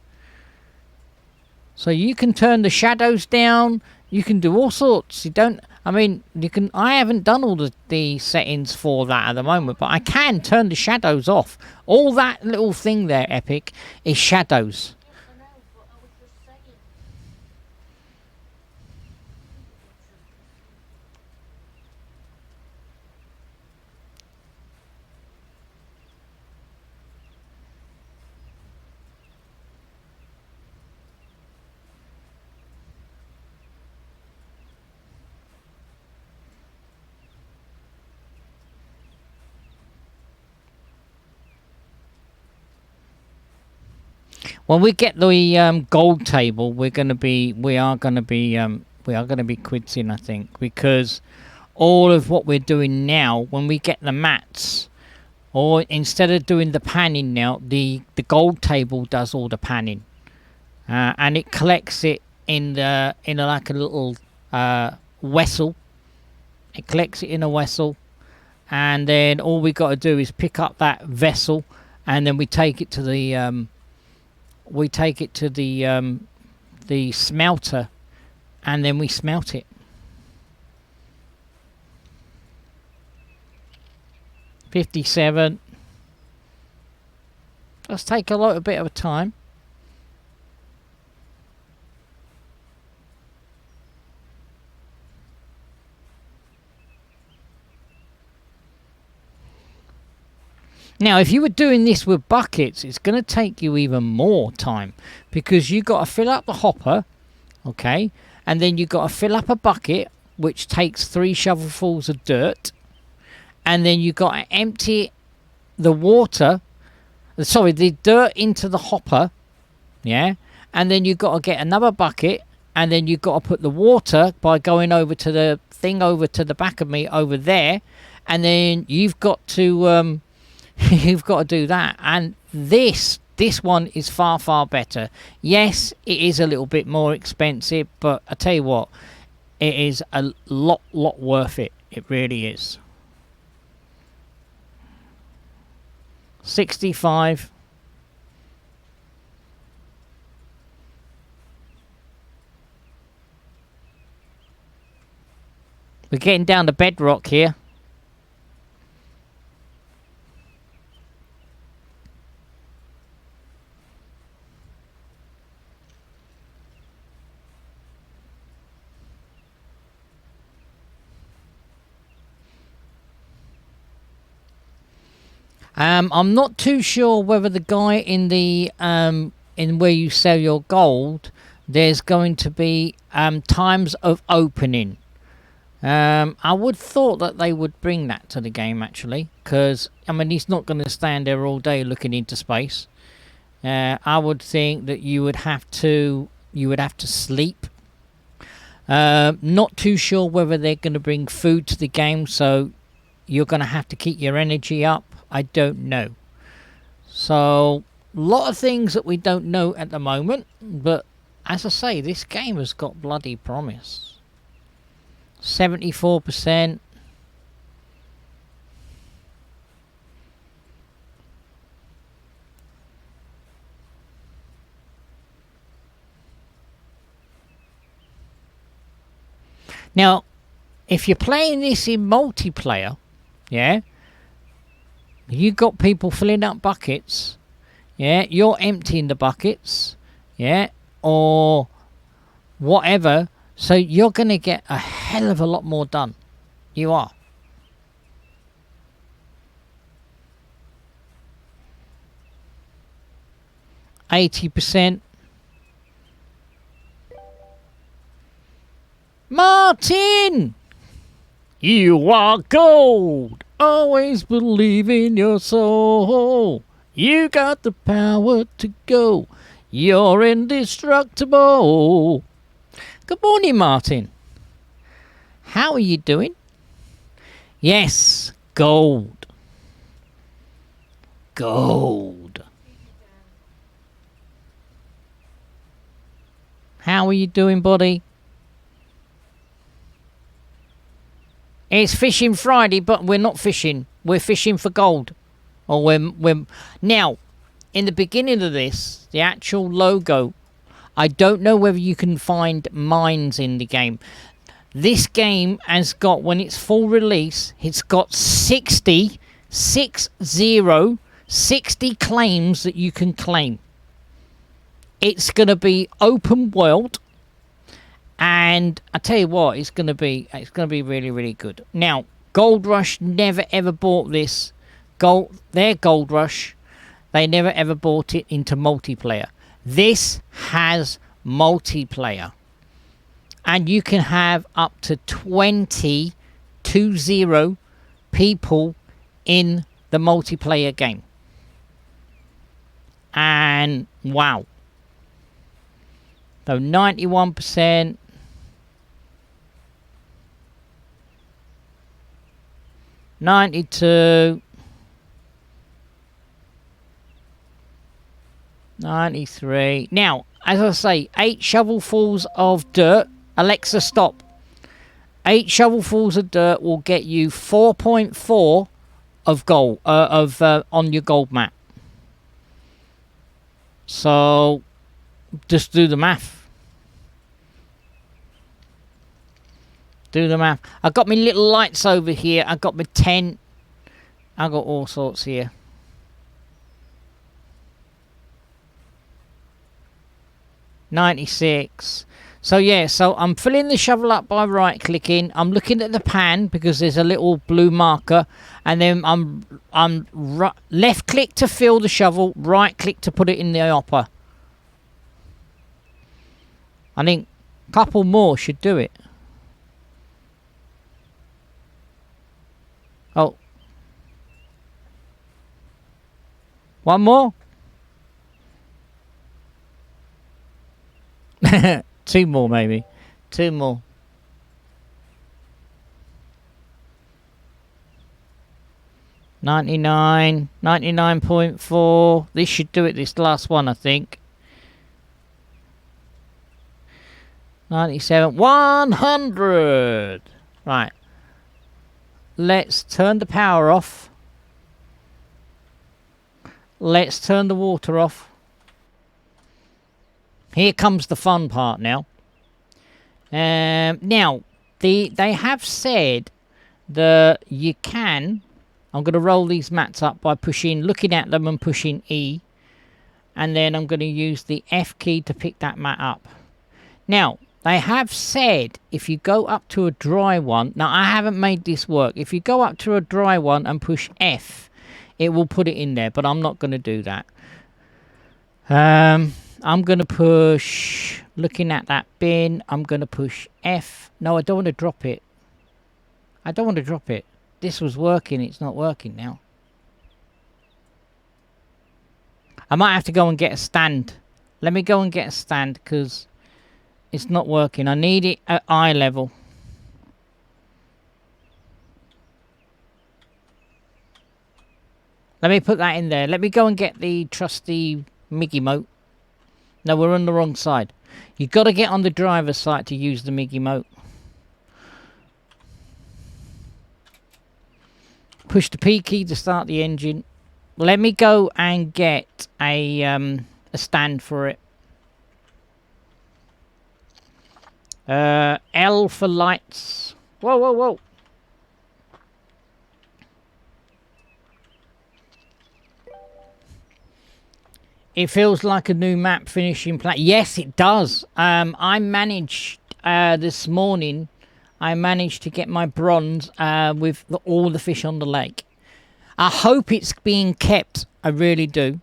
So you can turn the shadows down. You can do all sorts. You don't. I mean, you can. I haven't done all the settings for that at the moment, but I can turn the shadows off. All that little thing there, Epic, is shadows. Yes, I know, but I was just saying. When we get the gold table, we are going to be quids in, I think, because all of what we're doing now, when we get the mats, or instead of doing the panning now, the gold table does all the panning, and it collects it in like a little vessel. It collects it in a vessel, and then all we got to do is pick up that vessel, and then we take it to the we take it to the smelter, and then we smelt it. 57. Does take a little bit of time. Now, if you were doing this with buckets, it's going to take you even more time, because you've got to fill up the hopper, okay, and then you've got to fill up a bucket, which takes 3 shovelfuls of dirt, and then you've got to empty the dirt into the hopper, yeah, and then you've got to get another bucket, and then you've got to put the water by going over to the thing over to the back of me over there, and then you've got to you've got to do that. And this one is far better. Yes, it is a little bit more expensive, but I tell you what, it is a lot worth it. It really is. 65. We're getting down to bedrock here. I'm not too sure whether the guy in the in where you sell your gold, there's going to be times of opening. I would thought that they would bring that to the game, actually, because I mean he's not going to stand there all day looking into space. I would think that you would have to sleep. Not too sure whether they're going to bring food to the game, so you're going to have to keep your energy up. I don't know. So, a lot of things that we don't know at the moment, but as I say, this game has got bloody promise. 74%. Now, if you're playing this in multiplayer, yeah, you got people filling up buckets, yeah, you're emptying the buckets, yeah, or whatever, so you're going to get a hell of a lot more done. You are. %. Martin! You are gold! Always believe in your soul. You got the power to go. You're indestructible. Good morning, Martin. How are you doing? Yes, gold. Gold. How are you doing, buddy? It's Fishing Friday, but we're not fishing. We're fishing for gold. Or we're now, in the beginning of this, the actual logo, I don't know whether you can find mines in the game. This game has got, when it's full release, it's got 60 claims that you can claim. It's going to be open world. And I tell you what, it's going to be really good. Now, Gold Rush never ever bought this. Their Gold Rush, they never ever bought it into multiplayer. This has multiplayer, and you can have up to 20 people in the multiplayer game. And wow, so 91%. 92, 93. Now, as I say, 8 shovelfuls of dirt. Alexa, stop. 8 shovelfuls of dirt will get you 4.4 of gold on your gold map. So just do the math. Do the math. I've got my little lights over here. I've got my tent. I've got all sorts here. $96. So yeah, so I'm filling the shovel up by right clicking. I'm looking at the pan because there's a little blue marker, and then I'm left click to fill the shovel, right click to put it in the hopper. I think a couple more should do it. Oh. One more? Two more maybe. Two more. $99. 99.4. This should do it, this last one, I think. 97. 100. Right. Let's turn the power off. Let's turn the water off. Here comes the fun part now. Now, they have said that you can... I'm going to roll these mats up by looking at them and pushing E. And then I'm going to use the F key to pick that mat up. Now, they have said if you go up to a dry one... Now, I haven't made this work. If you go up to a dry one and push F, it will put it in there. But I'm not going to do that. I'm going to push... Looking at that bin, I'm going to push F. No, I don't want to drop it. I don't want to drop it. This was working. It's not working now. I might have to go and get a stand. Let me go and get a stand because it's not working. I need it at eye level. Let me put that in there. Let me go and get the trusty Miggy Moat. No, we're on the wrong side. You've got to get on the driver's side to use the Miggy Moat. Push the P key to start the engine. Let me go and get a stand for it. L for lights. Whoa, whoa, whoa. It feels like a new map finishing play. Yes, it does. I managed this morning. I managed to get my bronze with all the fish on the lake. I hope it's being kept. I really do.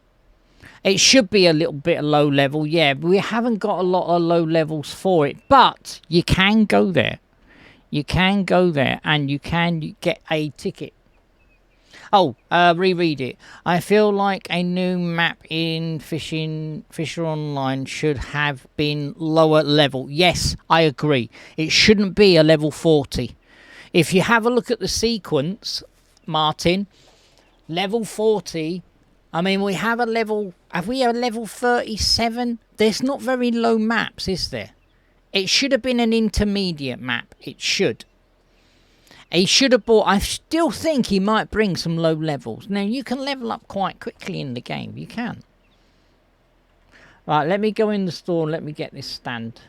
It should be a little bit low level. Yeah, we haven't got a lot of low levels for it. But you can go there. You can go there and you can get a ticket. Oh, reread it. I feel like a new map in Fisher Online should have been lower level. Yes, I agree. It shouldn't be a level 40. If you have a look at the sequence, Martin, level 40, I mean, we have a level... Have we a level 37? There's not very low maps, is there? It should have been an intermediate map. It should. He should have bought... I still think he might bring some low levels. Now, you can level up quite quickly in the game. You can. Right, let me go in the store and let me get this stand.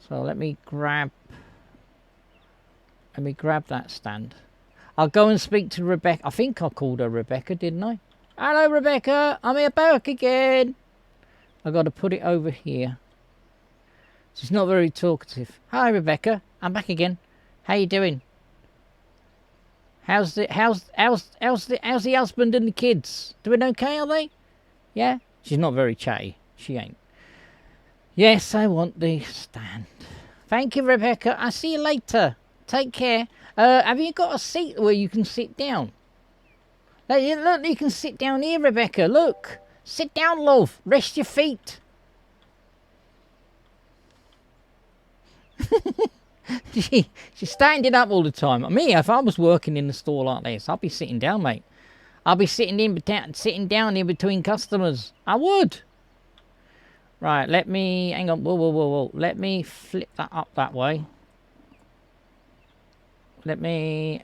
So, let me grab that stand. I'll go and speak to Rebecca. I think I called her Rebecca, didn't I? Hello, Rebecca. I'm here back again. I've got to put it over here. She's not very talkative. Hi, Rebecca. I'm back again. How you doing? How's the husband and the kids? Doing okay, are they? Yeah? She's not very chatty. She ain't. Yes, I want the stand. Thank you, Rebecca. I'll see you later. Take care. Have you got a seat where you can sit down? Look, you can sit down here, Rebecca. Look. Sit down, love. Rest your feet. She's standing up all the time. Me, if I was working in the store like this, I'd be sitting down, mate. I'd be sitting down in between customers. I would. Right, let me... Hang on. Whoa. Let me flip that up that way. Let me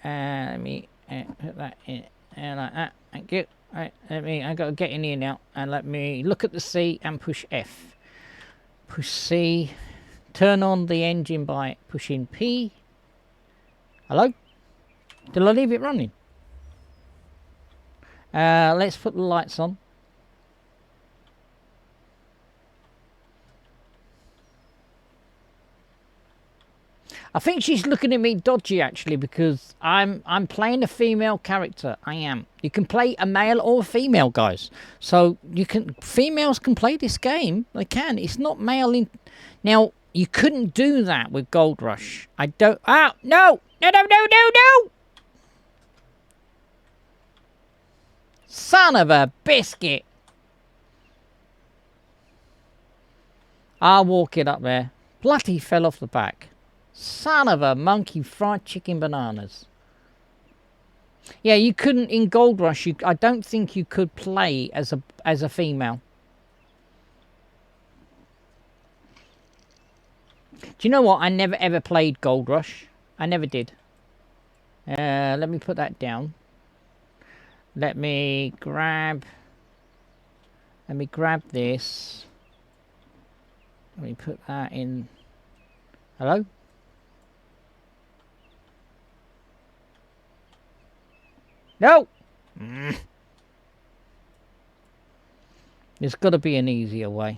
put that in. And like that. Thank you. Right, I got to get in here now. And let me look at the C and push F. Push C. Turn on the engine by pushing P. Hello? Did I leave it running? Let's put the lights on. I think she's looking at me dodgy actually, because I'm playing a female character. I am. You can play a male or a female, guys. So females can play this game. They can. It's not male in. Now you couldn't do that with Gold Rush. I don't. Oh no! No! No! No! No! No! Son of a biscuit! I'll walk it up there. Bloody fell off the back. Son of a monkey fried chicken bananas. Yeah, you couldn't in Gold Rush. I don't think you could play as a female. Do you know what? I never ever played Gold Rush. I never did. Let me put that down. Let me grab this. Let me put that in. Hello? No! There's got to be an easier way.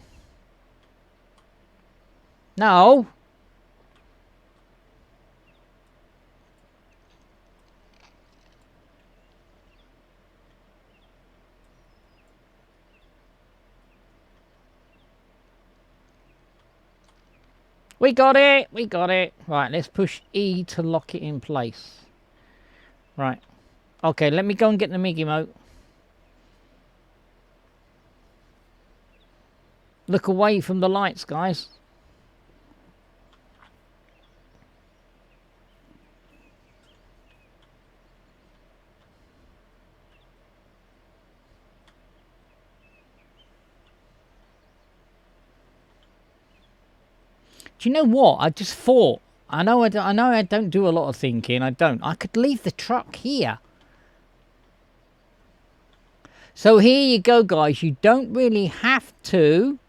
No! We got it! We got it! Right, let's push E to lock it in place. Right. Okay, let me go and get the Miggy Moat. Look away from the lights, guys. Do you know what? I just thought. I know I don't do a lot of thinking. I don't. I could leave the truck here. So here you go, guys. You don't really have to.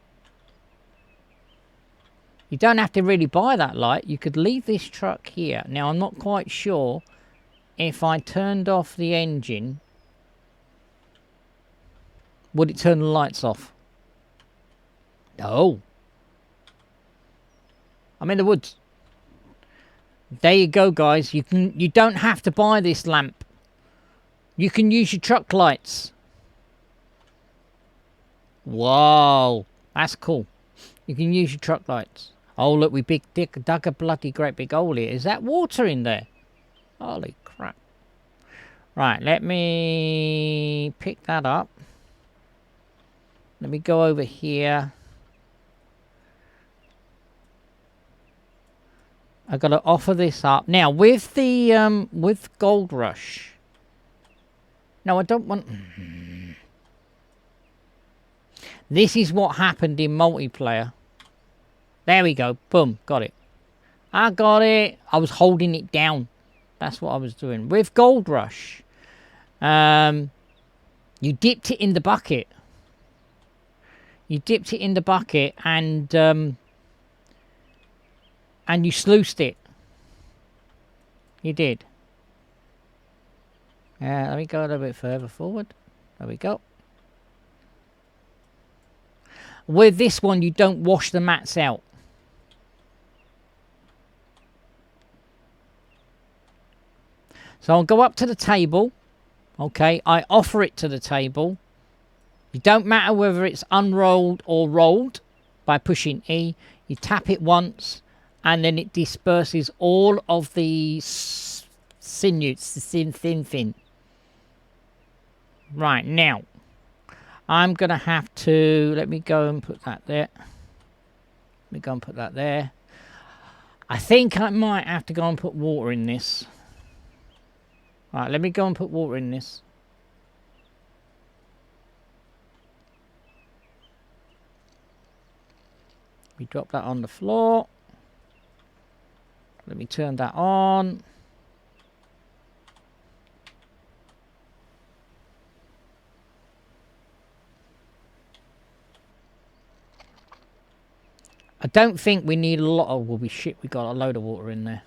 You don't have to really buy that light. You could leave this truck here. Now, I'm not quite sure if I turned off the engine, would it turn the lights off? No. I'm in the woods. There you go, guys. You don't have to buy this lamp. You can use your truck lights. Whoa, that's cool. You can use your truck lights. Oh, look, we dug a bloody great big hole here. Is that water in there? Holy crap. Right, let me pick that up. Let me go over here. I've got to offer this up. Now, with the, with Gold Rush. No, I don't want... This is what happened in multiplayer. There we go. Boom. Got it. I got it. I was holding it down. That's what I was doing. With Gold Rush, you dipped it in the bucket. You dipped it in the bucket and you sluiced it. You did. Let me go a little bit further forward. There we go. With this one, you don't wash the mats out. So I'll go up to the table. Okay, I offer it to the table. It don't matter whether it's unrolled or rolled by pushing E. You tap it once and then it disperses all of the sinews, the thin. Right, now I'm going to have to, let me go and put that there. Let me go and put that there. I think I might have to go and put water in this. Right, let me go and put water in this. We drop that on the floor. Let me turn that on. don't think we need a lot of... Well, we got a load of water in there.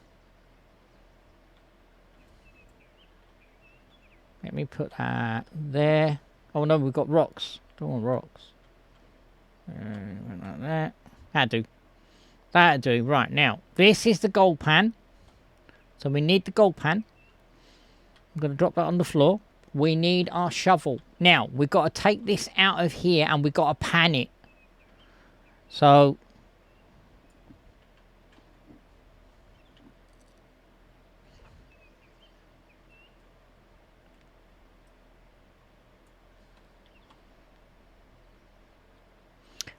Let me put that there. Oh no, we've got rocks. Don't want rocks. Like that. That'll do. That'll do. Right, now, this is the gold pan. So we need the gold pan. I'm going to drop that on the floor. We need our shovel. Now, we've got to take this out of here and we've got to pan it. So...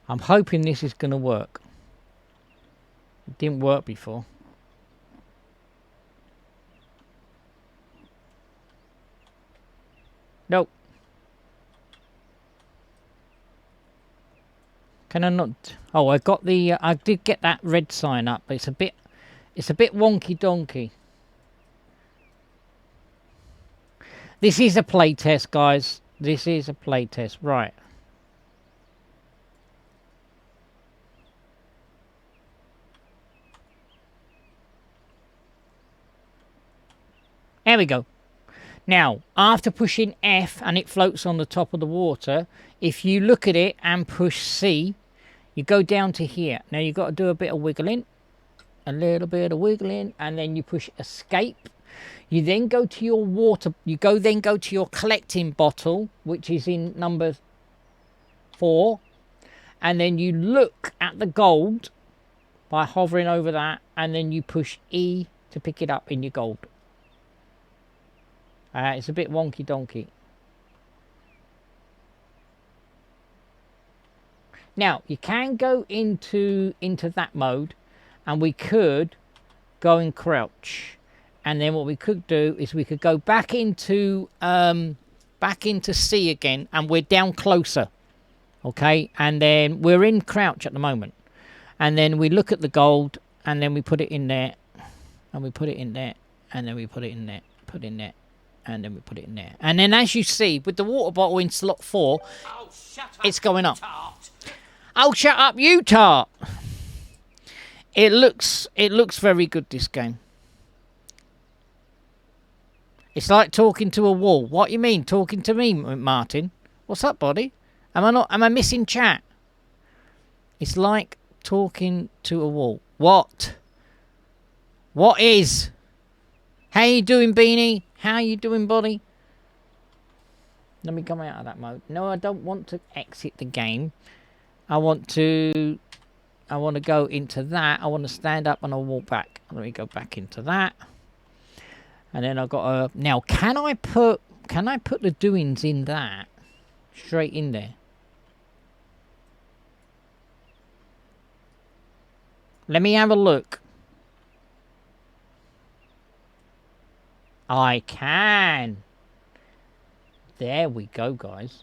I'm hoping this is going to work. It didn't work before. Nope. Can I not? Oh, I got the. I did get that red sign up, but it's a bit wonky donkey. This is a play test, guys. This is a play test, right? There we go. Now, after pushing F and it floats on the top of the water, if you look at it and push C, you go down to here. Now, you've got to do a bit of wiggling, a little bit of wiggling, and then you push escape. You then go to your water, then go to your collecting bottle, which is in number 4, and then you look at the gold by hovering over that, and then you push E to pick it up in your gold. It's a bit wonky donkey. Now, you can go into that mode, and we could go and crouch. And then what we could do is we could go back into C again, and we're down closer. Okay, and then we're in crouch at the moment. And then we look at the gold, and then we put it in there, and we put it in there, and then we put it in there, put it in there. And then we put it in there. And then as you see, with the water bottle in slot 4, it's going up. Oh, shut up, you tart! It looks very good, this game. It's like talking to a wall. What you mean, talking to me, Martin? What's up, buddy? Am I missing chat? It's like talking to a wall. What? What is? How you doing, Beanie? How you doing, buddy? Let me come out of that mode. No, I don't want to exit the game. I want to go into that. I want to stand up and I'll walk back. Let me go back into that. And then I've got a... Now, can I put the doings in that? Straight in there. Let me have a look. I can. There we go, guys.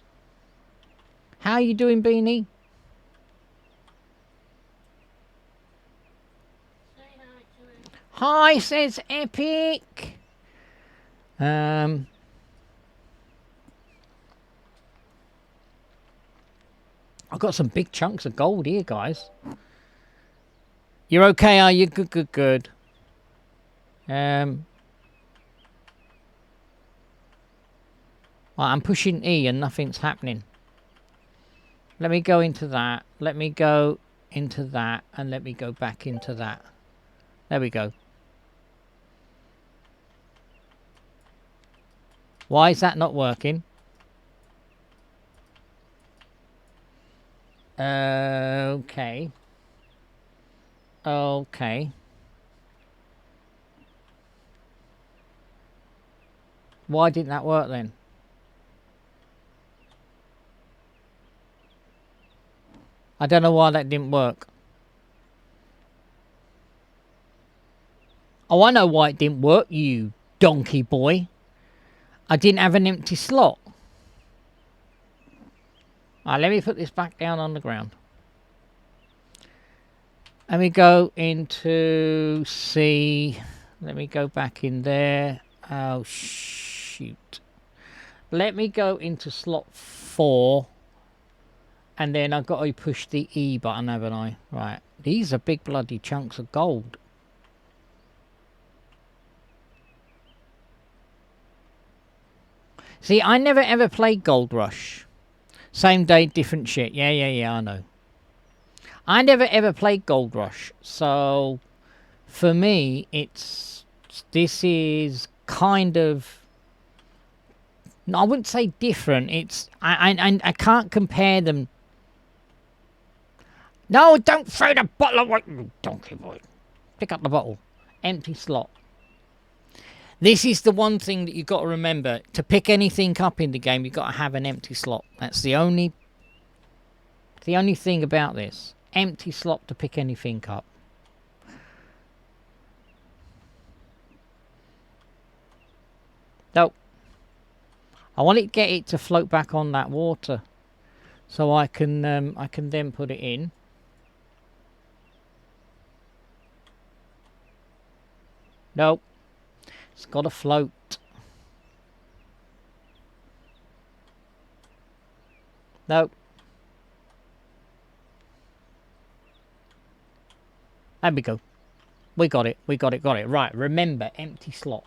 How you doing, Beanie? Say hi to him. Hi, says Epic. I've got some big chunks of gold here, guys. You're okay, are you? Good, good, good. Well, I'm pushing E and nothing's happening. Let me go into that. Let me go into that. And let me go back into that. There we go. Why is that not working? Okay. Okay. Why didn't that work then? I don't know why that didn't work. Oh, I know why it didn't work, you donkey boy. I didn't have an empty slot. Alright, let me put this back down on the ground. Let me go into C. Let me go back in there. Oh, shoot. Let me go into slot 4. And then I've got to push the E button, haven't I? Right. These are big bloody chunks of gold. See, I never ever played Gold Rush. Same day, different shit. Yeah, I know. I never ever played Gold Rush. So, for me, this is kind of... I wouldn't say different. I can't compare them. No, don't throw the bottle away, you donkey boy. Pick up the bottle. Empty slot. This is the one thing that you've got to remember. To pick anything up in the game, you've got to have an empty slot. That's the only thing about this. Empty slot to pick anything up. Nope. I want to get it to float back on that water, so I can then put it in. Nope. It's got to float. Nope. There we go. We got it. We got it. Got it. Right. Remember, empty slot.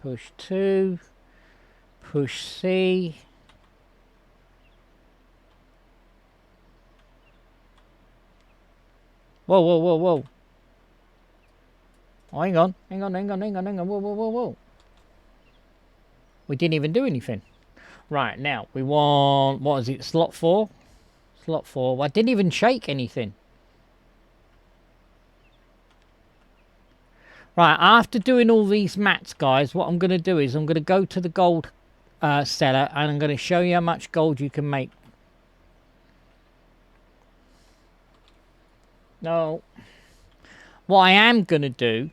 Push 2. Push C. Whoa, whoa, whoa, whoa. Oh, hang on. Hang on. Whoa, whoa, whoa, whoa. We didn't even do anything. Right, now, we want... What is it? Slot 4? Slot 4. Well, I didn't even shake anything. Right, after doing all these mats, guys, what I'm going to do is I'm going to go to the gold seller and I'm going to show you how much gold you can make. No. What I am going to do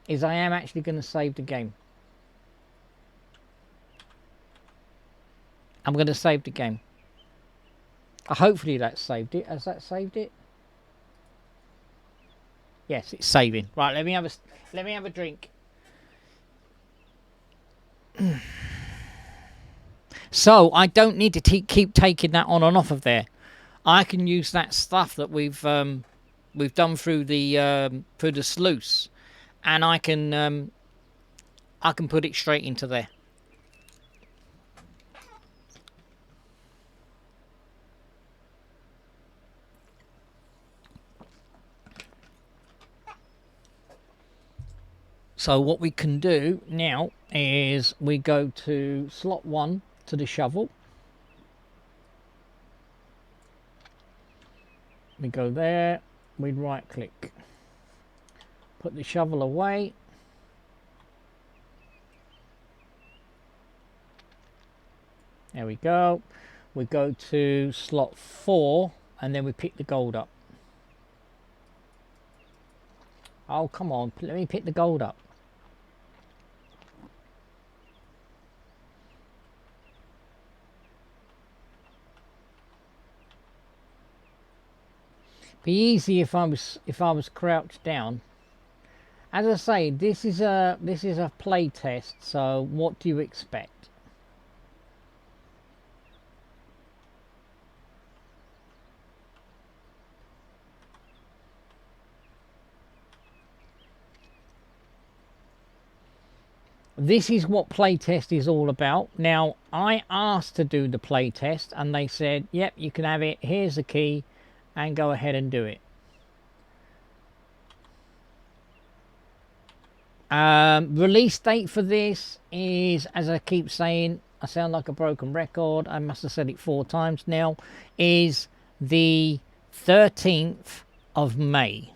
is I am actually going to save the game. I'm going to save the game. Hopefully that's saved it. Has that saved it? Yes, it's saving. Right, let me have a drink. So I don't need to keep taking that on and off of there. I can use that stuff that we've done through the sluice, and I can put it straight into there. So what we can do now is we go to slot 1 to the shovel. We go there, we right click, put the shovel away. There we go. We go to slot 4 and then we pick the gold up. Oh, come on, let me pick the gold up. Be easy if I was crouched down. As I say, this is a play test, so what do you expect? This is what playtest is all about. Now, I asked to do the playtest and they said, yep, you can have it, here's the key, and go ahead and do it. Release date for this is, as I keep saying, I sound like a broken record, I must have said it 4 times now, is the 13th of May.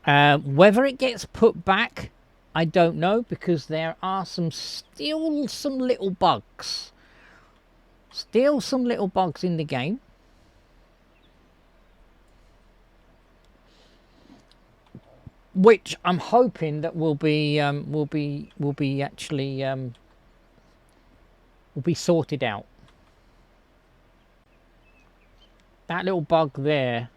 Whether it gets put back, I don't know, because there are still some little bugs. Still some little bugs in the game. Which I'm hoping that will be sorted out. That little bug there,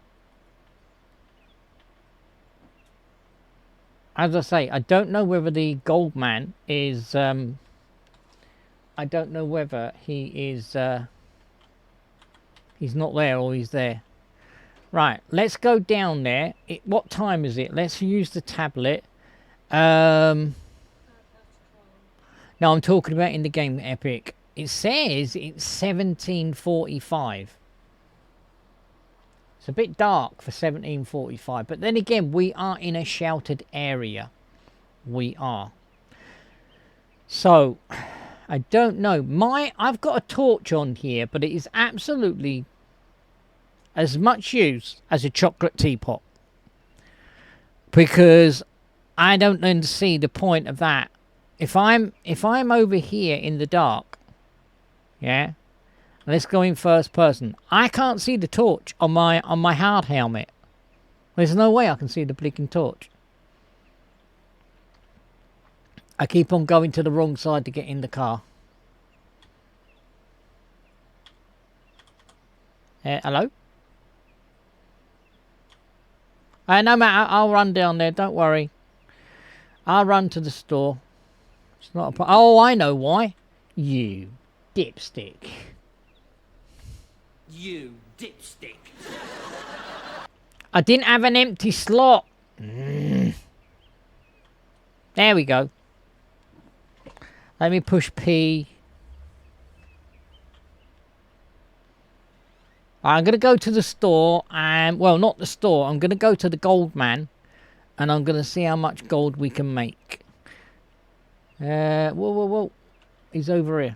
as I say, I don't know whether the gold man is I don't know whether he is he's not there or he's there. Right, let's go down there. What time is it? Let's use the tablet. No, I'm talking about in the game Epic. It says it's 17:45. It's a bit dark for 17:45, but then again, we are in a sheltered area. We are. So, I don't know. I've got a torch on here, but it is absolutely as much use as a chocolate teapot. Because I don't see the point of that. If I'm over here in the dark, yeah, let's go in first person. I can't see the torch on my hard helmet. There's no way I can see the blinking torch. I keep on going to the wrong side to get in the car. Hello? No matter, I'll run down there, don't worry. I'll run to the store. It's not a problem. Oh, I know why. You dipstick. You dipstick. I didn't have an empty slot. There we go. Let me push P. I'm going to go to the store and, well, not the store. I'm going to go to the gold man and I'm going to see how much gold we can make. Whoa. He's over here.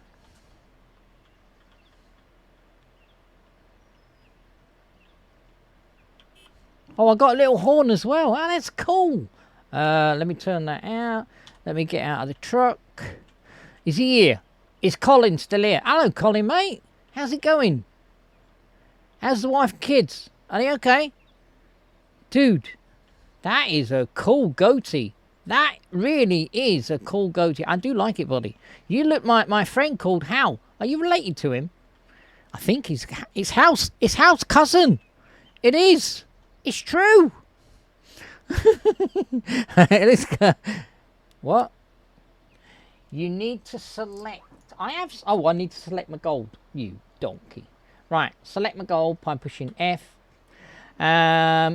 Oh, I got a little horn as well. Oh, that's cool. Let me turn that out. Let me get out of the truck. Is he here? Is Colin still here? Hello, Colin, mate. How's it going? How's the wife and kids? Are they okay? Dude, that is a cool goatee. That really is a cool goatee. I do like it, buddy. You look like my friend called Hal. Are you related to him? I think he's Hal's cousin. It is. It's true. Let's go. What? You need to select. I need to select my gold. You donkey. Right. Select my gold by pushing F.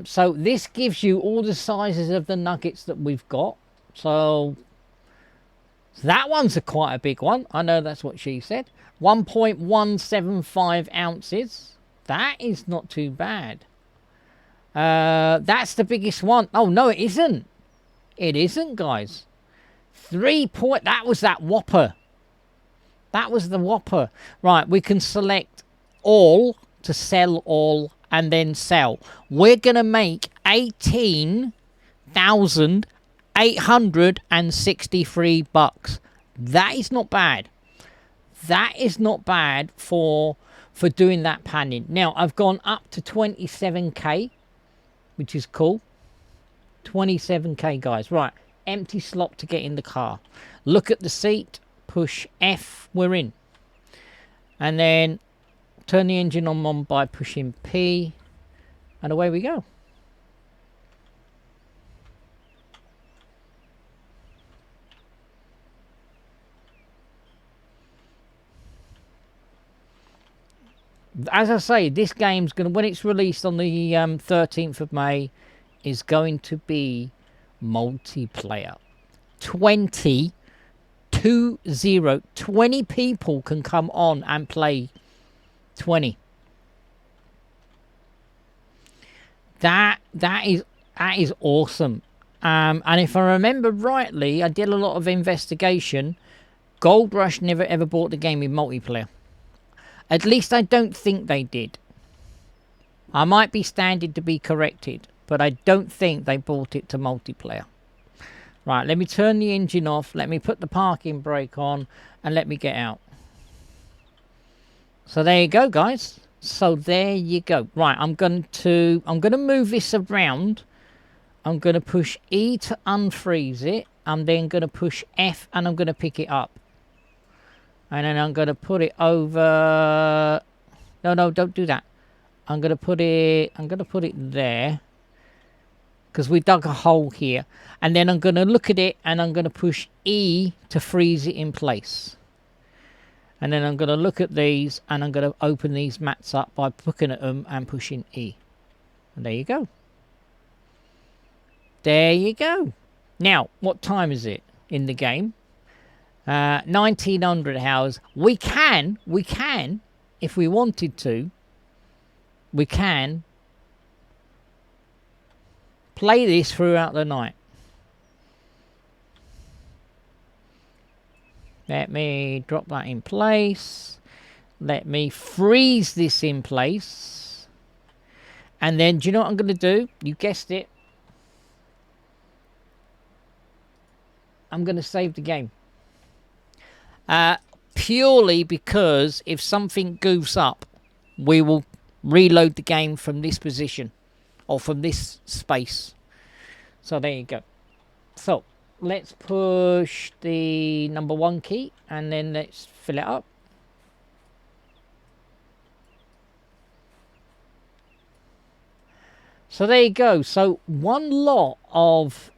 So this gives you all the sizes of the nuggets that we've got. So that one's quite a big one. I know that's what she said. 1.175 ounces. That is not too bad. That's the biggest one. Oh, no, it isn't. It isn't, guys. That was that Whopper. That was the Whopper. Right, we can select all to sell all and then sell. We're going to make 18,863 bucks. That is not bad. That is not bad for doing that panning. Now, I've gone up to 27k, which is cool. 27k, guys. Right, empty slot to get in the car. Look at the seat. Push F. We're in. And then turn the engine on by pushing P. And away we go. As I say, this game's going to, when it's released on the 13th of May, is going to be multiplayer. 20 people can come on and play 20. That is awesome. And if I remember rightly, I did a lot of investigation. Gold Rush never ever bought the game in multiplayer. At least I don't think they did. I might be standing to be corrected, but I don't think they bought it to multiplayer. Right, let me turn the engine off. Let me put the parking brake on and let me get out. So there you go, guys. So there you go. Right, I'm going to move this around. I'm going to push E to unfreeze it. I'm then going to push F and I'm going to pick it up. And then I'm going to put it over. No, don't do that. I'm going to put it there. because we dug a hole here. And then I'm going to look at it and I'm going to push E to freeze it in place. And then I'm going to look at these and I'm going to open these mats up by looking at them and pushing E. And there you go. There you go. Now, what time is it in the game? 1900 hours. We can, if we wanted to, we can play this throughout the night. Let me drop that in place. Let me freeze this in place. And then, do you know what I'm going to do? You guessed it. I'm going to save the game. Purely because if something goofs up, we will reload the game from this position. Or from this space. So there you go. So let's push the number 1 key and then let's fill it up. So there you go. So one lot of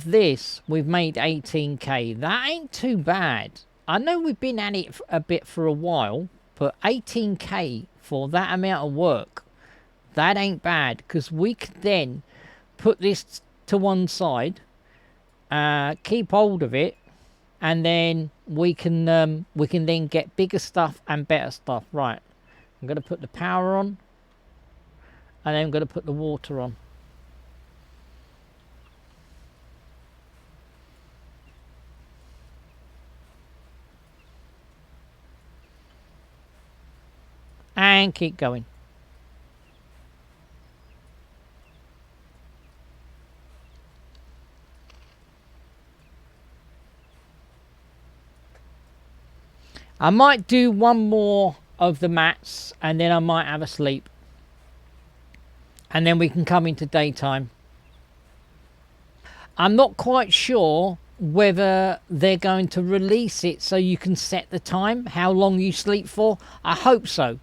this we've made 18k. That ain't too bad. I know we've been at it a bit for a while, but 18k for that amount of work, that ain't bad, because we can then put this to one side, keep hold of it, and then we can then get bigger stuff and better stuff. Right, I'm going to put the power on, and then I'm going to put the water on. And keep going. I might do one more of the mats and then I might have a sleep. And then we can come into daytime. I'm not quite sure whether they're going to release it so you can set the time, how long you sleep for. I hope so.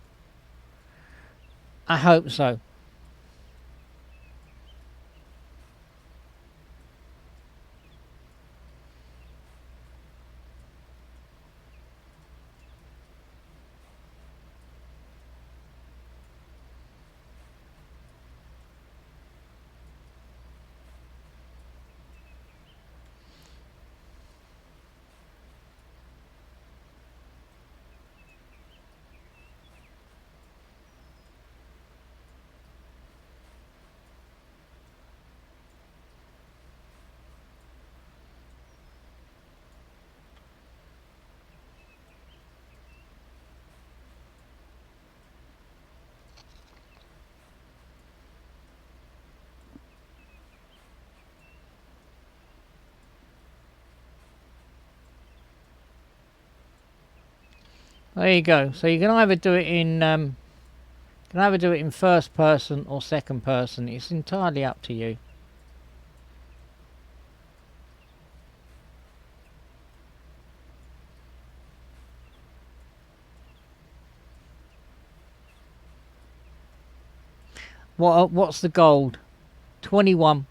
I hope so. There you go. So you can either do it in first person or second person. It's entirely up to you. What's the gold? 21.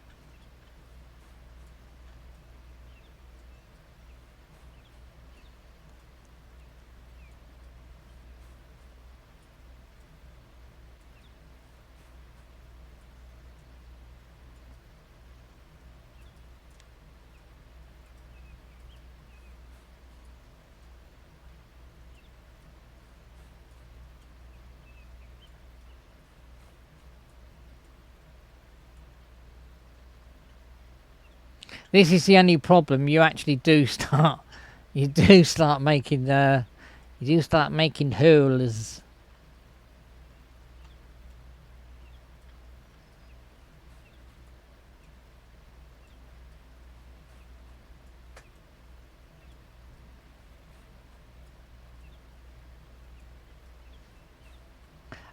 This is the only problem. You actually do start. You do start making holes.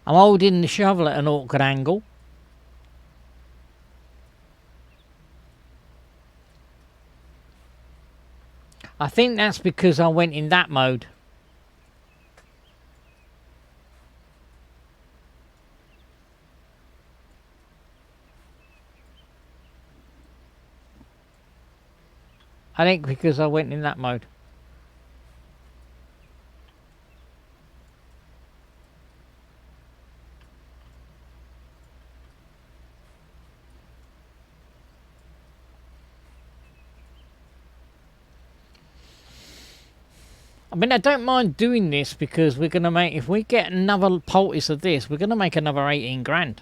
I'm holding the shovel at an awkward angle. I think that's because I went in that mode. I think because I went in that mode. I mean, I don't mind doing this because we're going to make, if we get another poultice of this, we're going to make another 18 grand.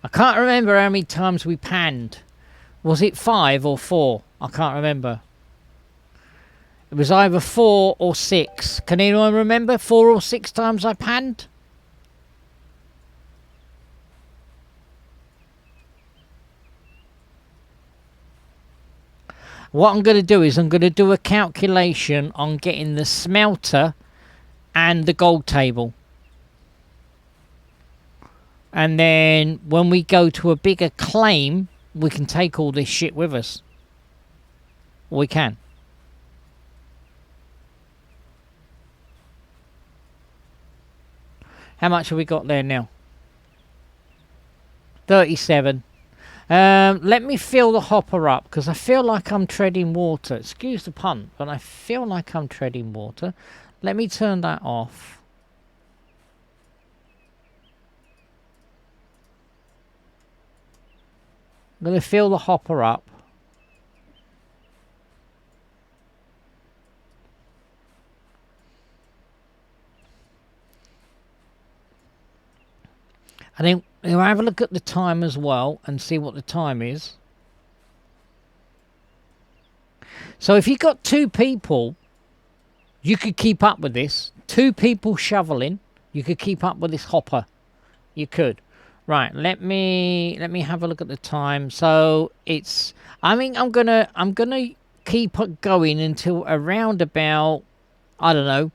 I can't remember how many times we panned. Was it 5 or 4? I can't remember. It was either 4 or 6. Can anyone remember 4 or 6 times I panned? What I'm going to do is I'm going to do a calculation on getting the smelter and the gold table. And then when we go to a bigger claim, we can take all this shit with us. We can. How much have we got there now? 37. Let me fill the hopper up because I feel like I'm treading water. Excuse the pun, but I feel like I'm treading water. Let me turn that off. I'm going to fill the hopper up. And then we'll have a look at the time as well and see what the time is. So if you've got 2 people, you could keep up with this. 2 people shoveling, you could keep up with this hopper. You could. Right, let me have a look at the time. So it's, I mean, I'm gonna keep it going until around about, I don't know,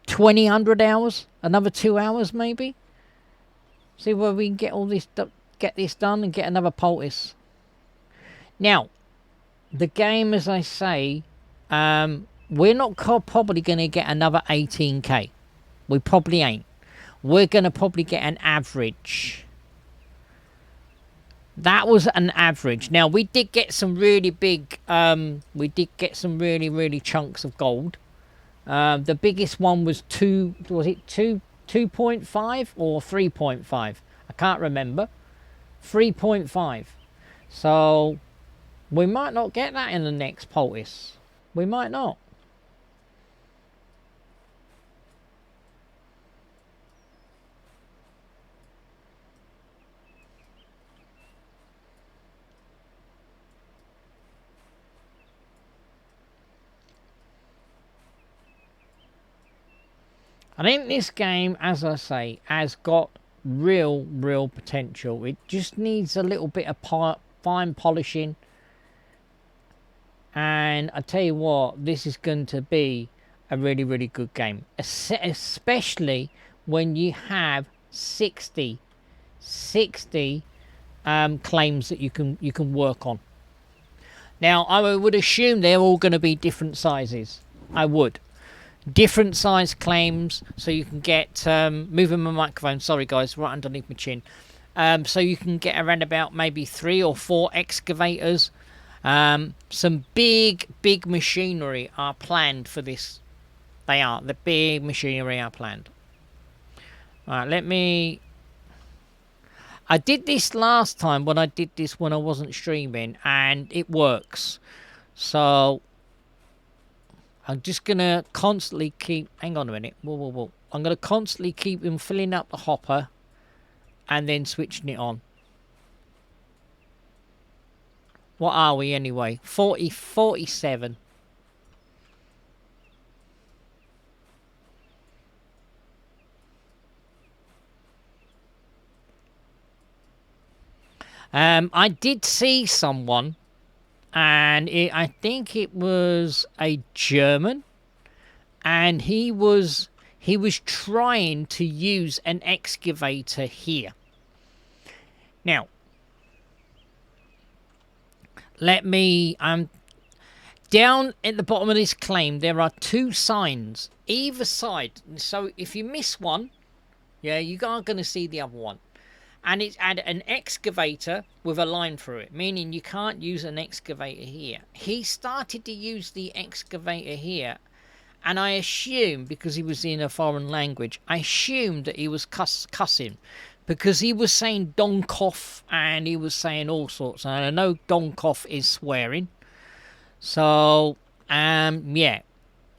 200 hours, another 2 hours maybe. See where we can get all this, get this done and get another poultice. Now, the game, as I say, we're not probably going to get another 18k. We probably ain't. We're going to probably get an average. That was an average. Now, we did get some really big, we did get some really chunks of gold. The biggest one was 2.5 or 3.5? I can't remember. 3.5. So we might not get that in the next poultice. We might not. I think this game, as I say, has got real potential. It just needs a little bit of fine polishing. And I tell you what, this is going to be a really good game. Especially when you have 60 claims that you can work on. Now, I would assume they're all going to be different sizes. I would. Different size claims, so you can get moving my microphone, sorry guys, right underneath my chin, so you can get around about maybe 3 or 4 excavators. Some big machinery are planned for this. They are, the big machinery are planned. Alright, I did this last time when I did this when I wasn't streaming, and it works. So I'm just going to constantly keep... Hang on a minute. Whoa. I'm going to constantly keep him filling up the hopper and then switching it on. What are we anyway? 47. I did see someone... and I think it was a German, and he was trying to use an excavator here. Now, let me Down at the bottom of this claim, there are 2 signs either side. So if you miss one, yeah, you are going to see the other one. And it's an excavator with a line through it, meaning you can't use an excavator here. He started to use the excavator here, and I assumed, because he was in a foreign language, I assumed that he was cussing, because he was saying donkoff and he was saying all sorts. And I know donkoff is swearing. So, yeah.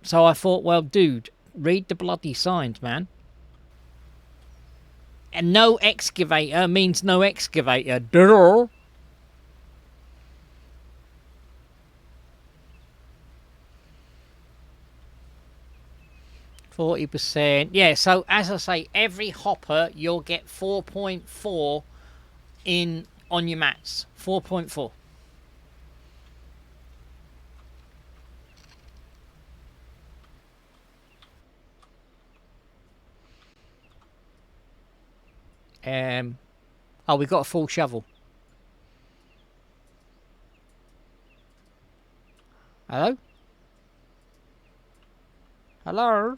So I thought, well, dude, read the bloody signs, man. And no excavator means no excavator. Durr. %. Yeah, so as I say, every hopper you'll get 4.4 in on your mats. 4.4. Oh, we got a full shovel. Hello? Hello?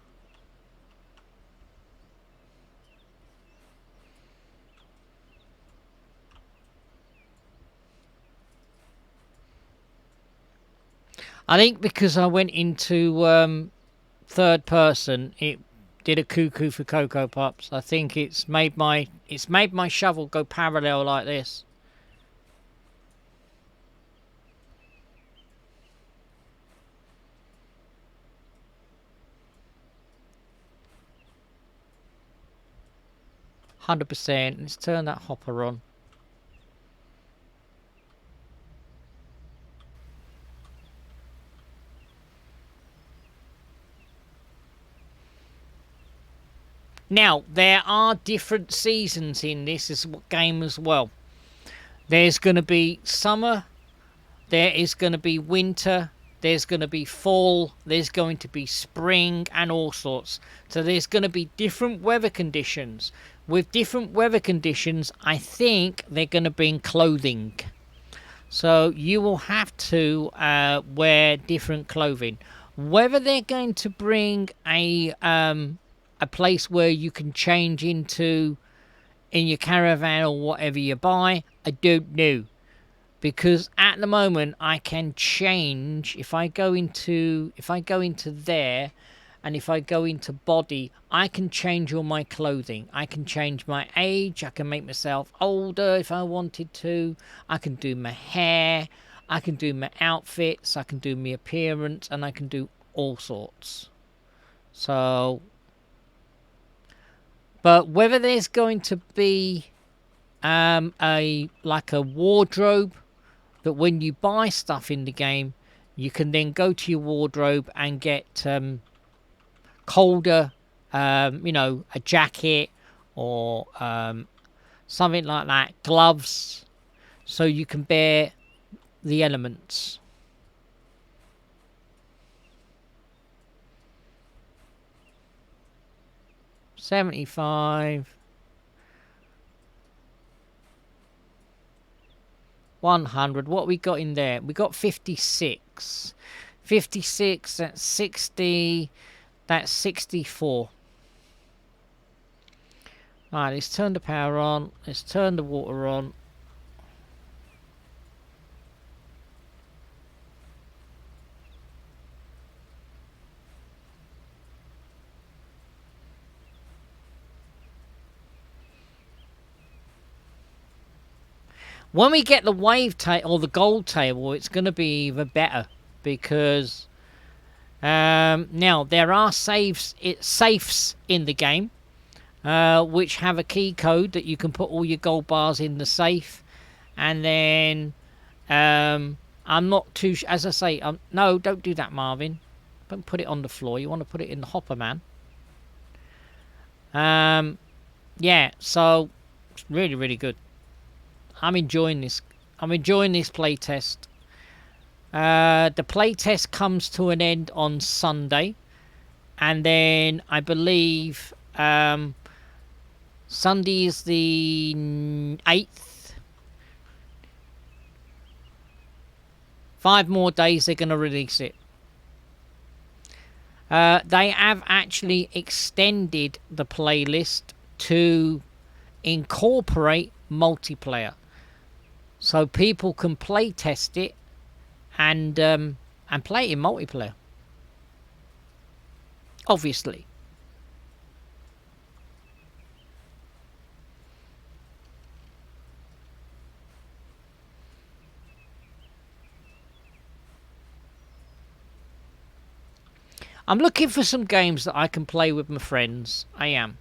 I think because I went into third person, it did a cuckoo for Cocoa Pups. I think it's made my shovel go parallel like this. %. Let's turn that hopper on. Now, there are different seasons in this game as well. There's going to be summer, there is going to be winter, there's going to be fall, there's going to be spring, and all sorts. So there's going to be different weather conditions. With different weather conditions, I think they're going to bring clothing. So you will have to wear different clothing. Whether they're going to bring a place where you can change into in your caravan or whatever you buy, I don't know, because at the moment I can change. If I go into there, and if I go into body, I can change all my clothing. I can change my age, I can make myself older if I wanted to, I can do my hair, I can do my outfits, I can do my appearance, and I can do all sorts. So, but whether there's going to be like a wardrobe that when you buy stuff in the game, you can then go to your wardrobe and get colder, you know, a jacket or something like that, gloves, so you can bear the elements. $75, 100. What we got in there? We got 56. 56. That's 60. That's 64. Right, let's turn the power on. Let's turn the water on. When we get the wave table or the gold table, it's going to be even better, because now there are safes in the game which have a key code that you can put all your gold bars in the safe. And then I'm not too, as I say, no, don't do that, Marvin. Don't put it on the floor. You want to put it in the hopper, man. Yeah, so it's really, really good. I'm enjoying this. I'm enjoying this playtest. The playtest comes to an end on Sunday, and then I believe Sunday is the 8th. 5 more days they're going to release it. They have actually extended the playlist to incorporate multiplayer, so people can play test it and play it in multiplayer. Obviously. I'm looking for some games that I can play with my friends. I am.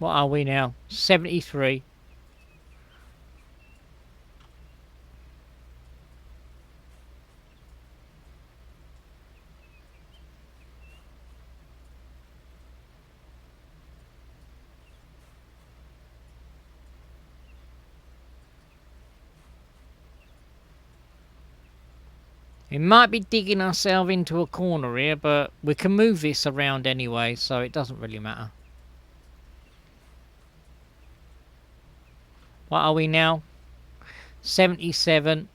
What are we now? 73. We might be digging ourselves into a corner here, but we can move this around anyway, so it doesn't really matter. What are we now? 77.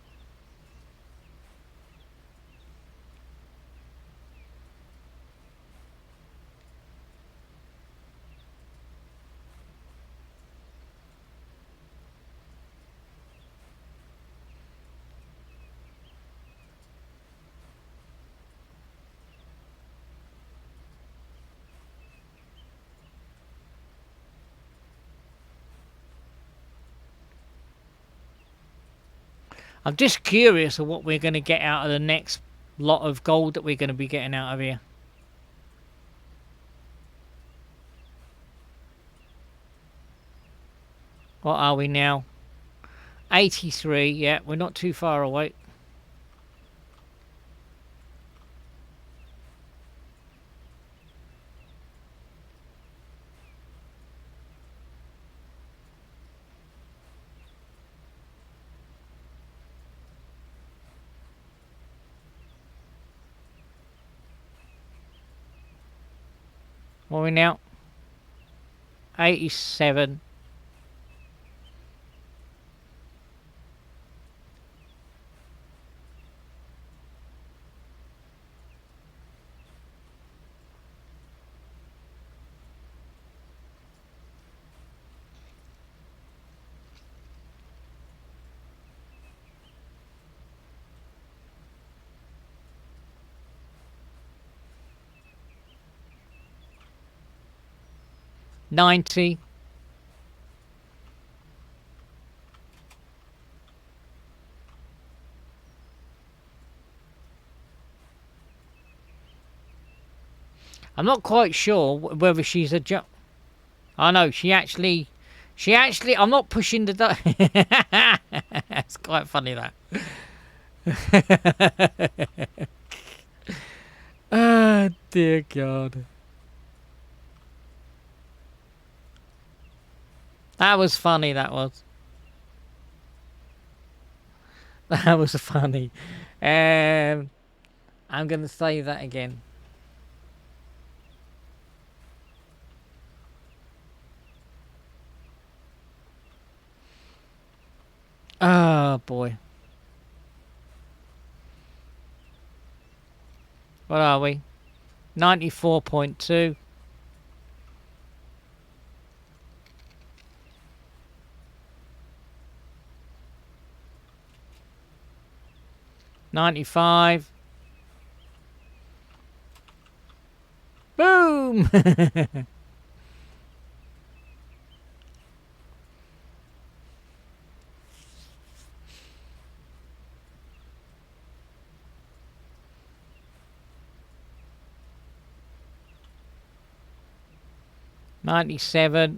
I'm just curious of what we're going to get out of the next lot of gold that we're going to be getting out of here. What are we now? 83. Yeah, we're not too far away. What are we now? 87. $90. I'm not quite sure whether she's a jump. I know she actually. I'm not pushing the. It's quite funny that. Oh dear God. That was funny. That was. That was funny. I'm gonna say that again. Oh boy. What are we? 94.2. $95. Boom! $97.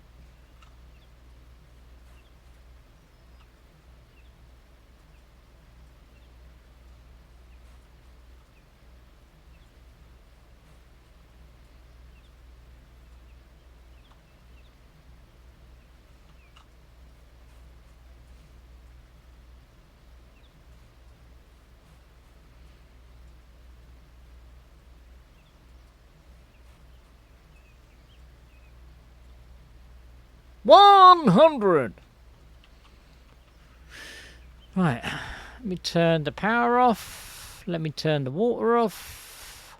100. Right, let me turn the power off. Let me turn the water off.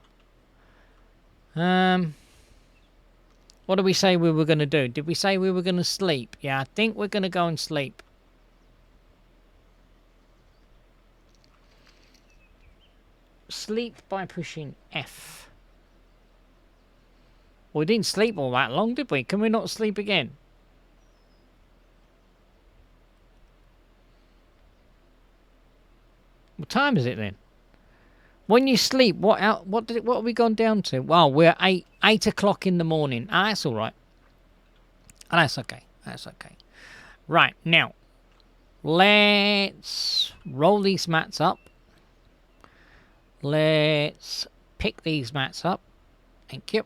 What did we say we were going to do? Did we say we were going to sleep? Yeah, I think we're going to go and sleep. Sleep by pushing F. We didn't sleep all that long, did we? Can we not sleep again? What time is it then? When you sleep, what have we gone down to? Well, we're 8 o'clock in the morning. Ah, that's all right. Oh, that's okay. That's okay. Right, now, let's roll these mats up. Let's pick these mats up. Thank you.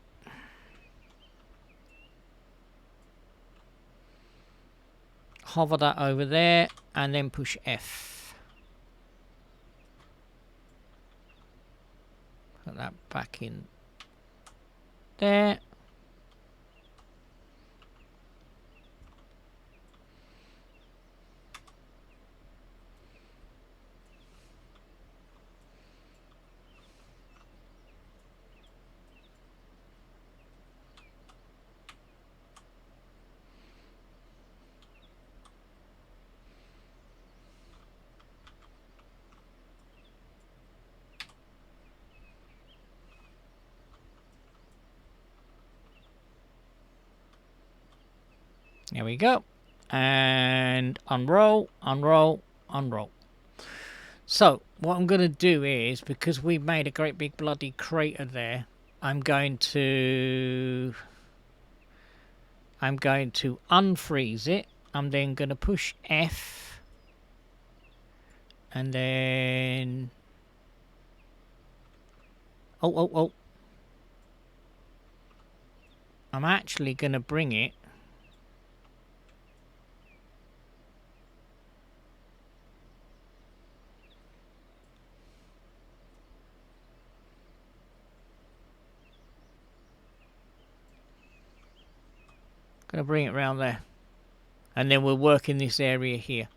Hover that over there and then push F. Put that back in there. There we go. And unroll, unroll, unroll. So, what I'm going to do is, because we made a great big bloody crater there, I'm going to unfreeze it. I'm then going to push F. And then... Oh. I'm actually going to bring it around there, and then we'll work in this area here.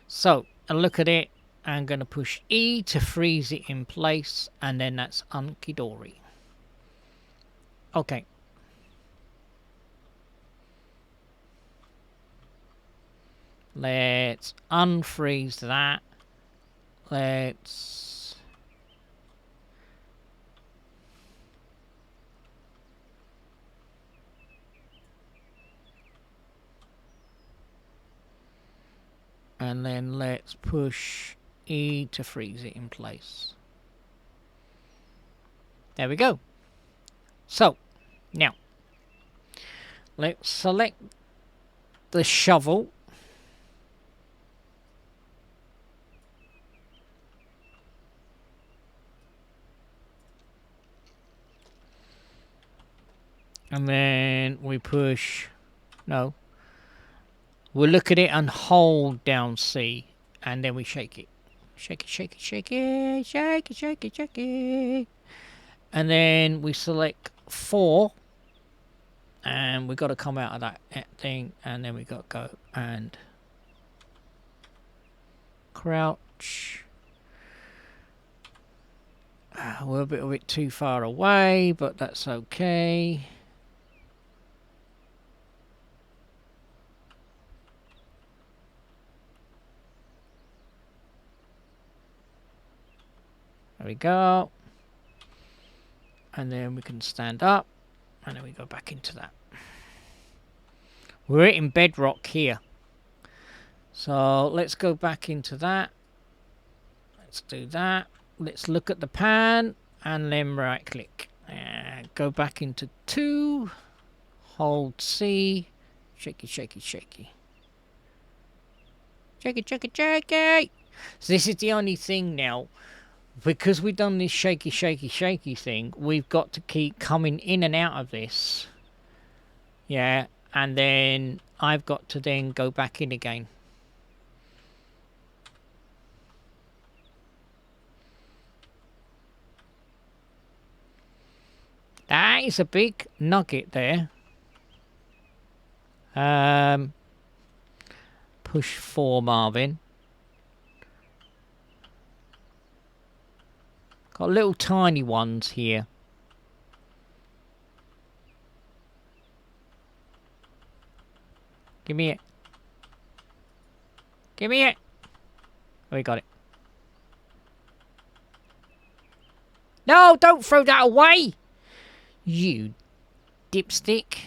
So, and look at it. I'm going to push E to freeze it in place, and then that's hunky-dory. Okay. Let's unfreeze that. Let's... and then let's push E to freeze it in place. There we go. So, now, let's select the shovel. And then we push... No. We'll look at it and hold down C, and then we shake it. Shake it, shake it, shake it, shake it, shake it, shake it. And then we select 4, and we've got to come out of that thing, and then we got to go and crouch. We're a bit too far away, but that's okay. There we go. And then we can stand up. And then we go back into that. We're in bedrock here. So let's go back into that. Let's do that. Let's look at the pan. And then right click. And go back into 2. Hold C. Shaky, shaky, shaky. Shaky, shaky, shaky. So this is the only thing now. Because we've done this shaky, shaky, shaky thing, we've got to keep coming in and out of this. Yeah, and then I've got to then go back in again. That is a big nugget there. Push 4, Marvin. Got little tiny ones here. Give me it. Give me it. Oh, we got it. No, don't throw that away. You dipstick.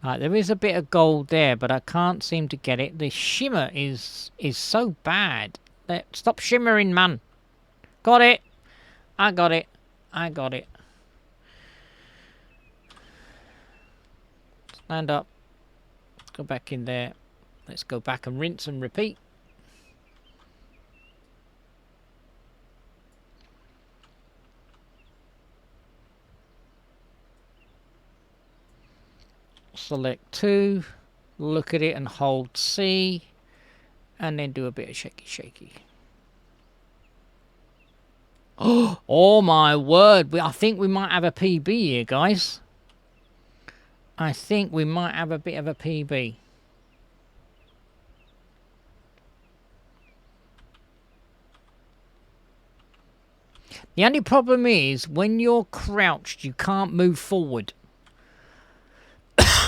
Right, there is a bit of gold there, but I can't seem to get it. The shimmer is so bad. Stop shimmering, man. Got it. I got it. I got it. Stand up. Let's go back in there. Let's go back and rinse and repeat. Select 2, look at it and hold C, and then do a bit of shaky. Oh my word, I think we might have a PB here, guys. I think we might have a bit of a PB. The only problem is, when you're crouched, you can't move forward.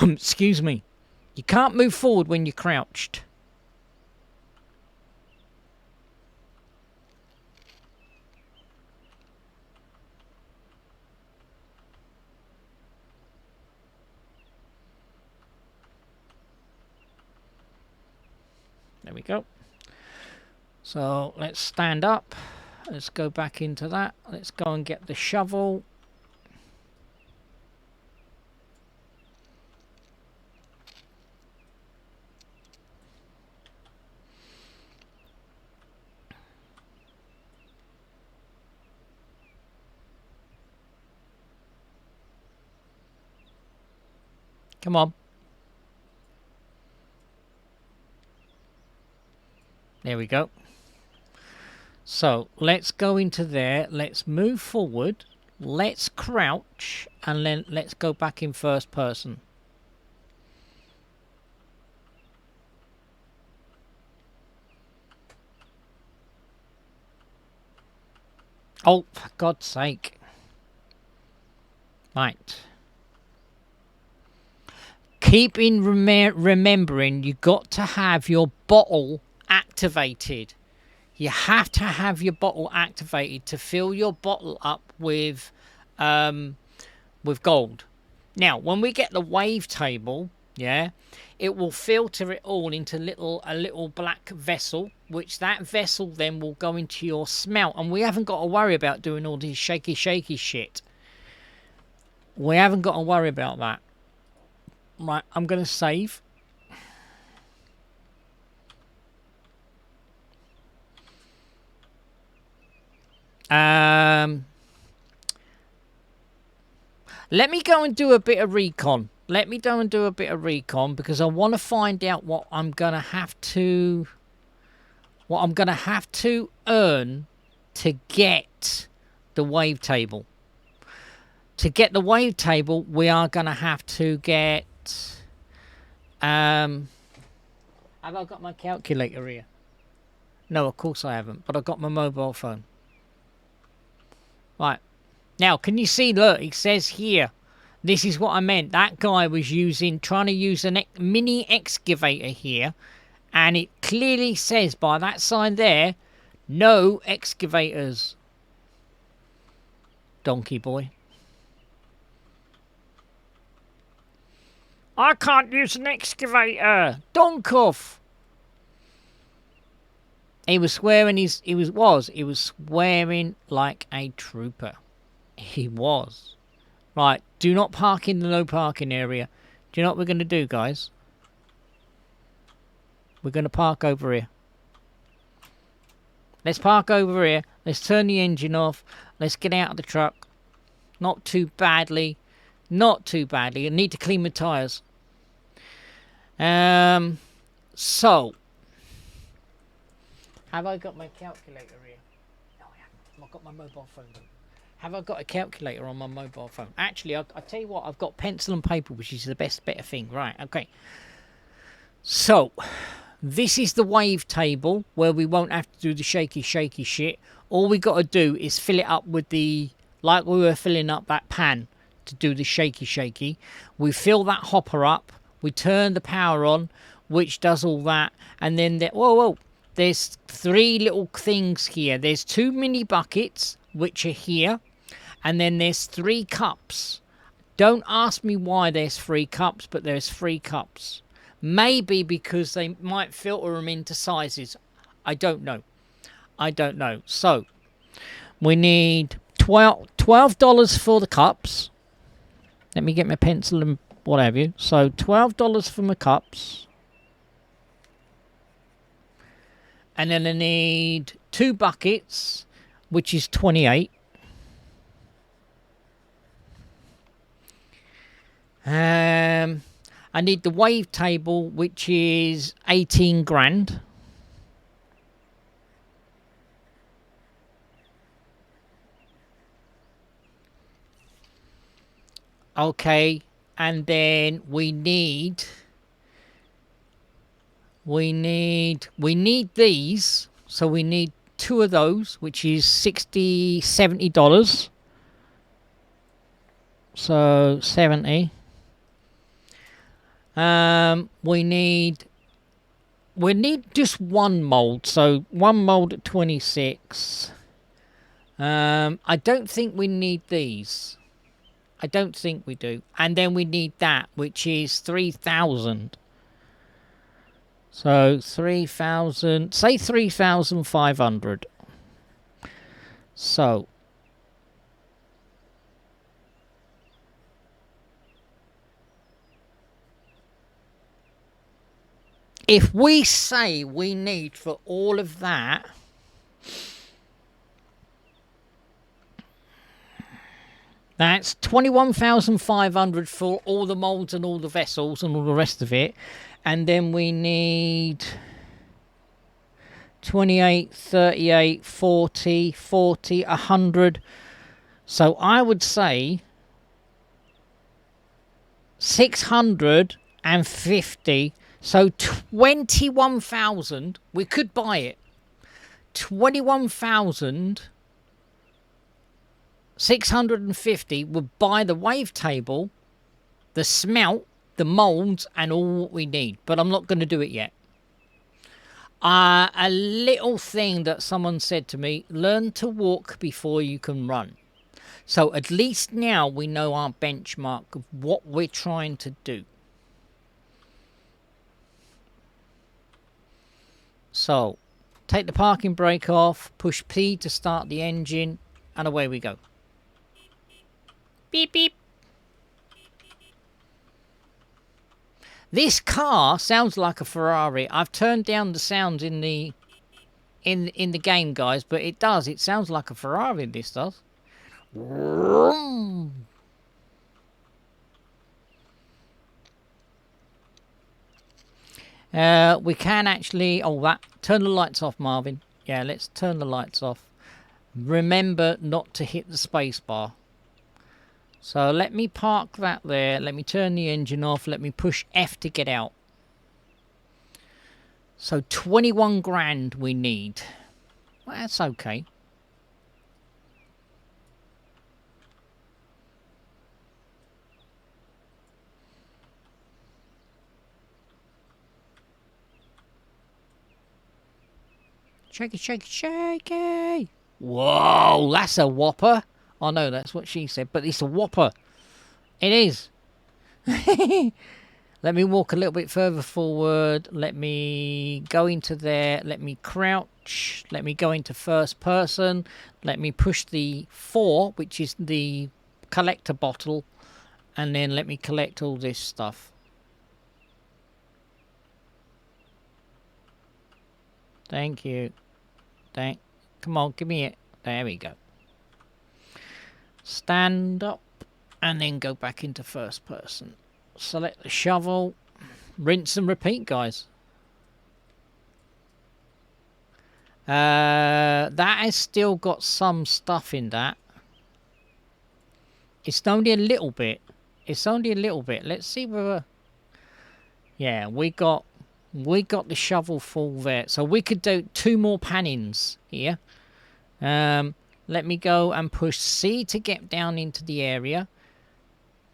Excuse me. You can't move forward when you're crouched. There we go. So let's stand up. Let's go back into that. Let's go and get the shovel. Come on. There we go. So let's go into there. Let's move forward. Let's crouch. And then let's go back in first person. Oh, for God's sake. Right. Keep in remembering, you got to have your bottle activated. You have to have your bottle activated to fill your bottle up with gold. Now, when we get the wave table, yeah, it will filter it all into a little black vessel, which that vessel then will go into your smelt, and we haven't got to worry about doing all this shaky shit. We haven't got to worry about that. Right, I'm going to save. Let me go and do a bit of recon. Because I want to find out what I'm going to have to earn to get the wave table. To get the wave table, we are going to have to get... have I got my calculator here? No, of course I haven't. But I've got my mobile phone. Right. Now, can you see, look, it says here. This is what I meant. That guy was trying to use a mini excavator here. And it clearly says by that sign there, no excavators. Donkey boy. I can't use an excavator. Donkoff. He was swearing. He was swearing like a trooper. He was. Right. Do not park in the no parking area. Do you know what we're going to do, guys? We're going to park over here. Let's park over here. Let's turn the engine off. Let's get out of the truck. Not too badly. Not too badly. I need to clean my tyres. So, Have I got my calculator here? No, I haven't. I've got my mobile phone. Have I got a calculator on my mobile phone? Actually, I'll tell you what, I've got pencil and paper, which is the better thing. Right, okay. So, this is the wave table where we won't have to do the shaky shit. All we got to do is fill it up with the, like we were filling up that pan to do the shaky. We fill that hopper up, we turn the power on, which does all that, and then, whoa, there's 3 little things here. There's 2 mini buckets, which are here, and then there's 3 cups. Don't ask me why there's 3 cups, but there's 3 cups. Maybe because they might filter them into sizes. I don't know. So, we need $12 for the cups. Let me get my pencil and what have you. So, $12 for my cups. And then I need 2 buckets, which is 28. I need the wave table, which is 18 grand. Okay, and then we need these, so we need 2 of those, which is $70. So 70. We need just 1 mold, so 1 mold at 26. I don't think we need these. I don't think we do. And then we need that, which is 3,000. So 3,000, say 3,500. So if we say we need for all of that, that's 21,500 for all the molds and all the vessels and all the rest of it. And then we need 28, 38, 40, 100. So I would say 650. So 21,000. We could buy it. 21,650 would buy the wave table, the smelt, the molds, and all what we need. But I'm not going to do it yet. A little thing that someone said to me: learn to walk before you can run. So at least now we know our benchmark of what we're trying to do. So take the parking brake off, push P to start the engine, and away we go. Beep beep. This car sounds like a Ferrari. I've turned down the sounds in the game, guys, but it does. It sounds like a Ferrari, this does. We can actually... turn the lights off, Marvin. Yeah, let's turn the lights off. Remember not to hit the space bar. So let me park that there. Let me turn the engine off. Let me push F to get out. So 21 grand we need. Well, that's okay. Shaky, shaky, shaky. Whoa, that's a whopper. Oh no, that's what she said, but it's a whopper. It is. Let me walk a little bit further forward. Let me go into there. Let me crouch. Let me go into first person. Let me push the 4, which is the collector bottle. And then let me collect all this stuff. Thank you. Come on, give me it. There we go. Stand up and then go back into first person. Select the shovel. Rinse and repeat, guys. That has still got some stuff in that. It's only a little bit. It's only a little bit. Let's see whether... Yeah, we got the shovel full there. So we could do 2 more pannings here. Let me go and push C to get down into the area.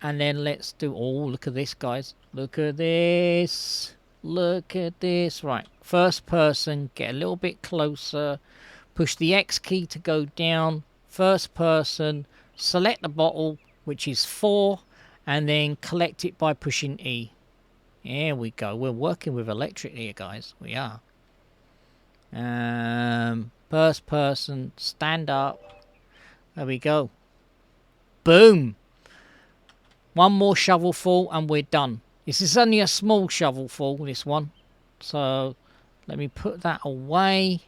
And then let's do... Oh, look at this, guys. Look at this. Look at this. Right. First person. Get a little bit closer. Push the X key to go down. First person. Select the bottle, which is 4. And then collect it by pushing E. There we go. We're working with electric here, guys. We are. First person. Stand up. There we go. Boom. 1 more shovelful and we're done. This is only a small shovelful, this one. So let me put that away.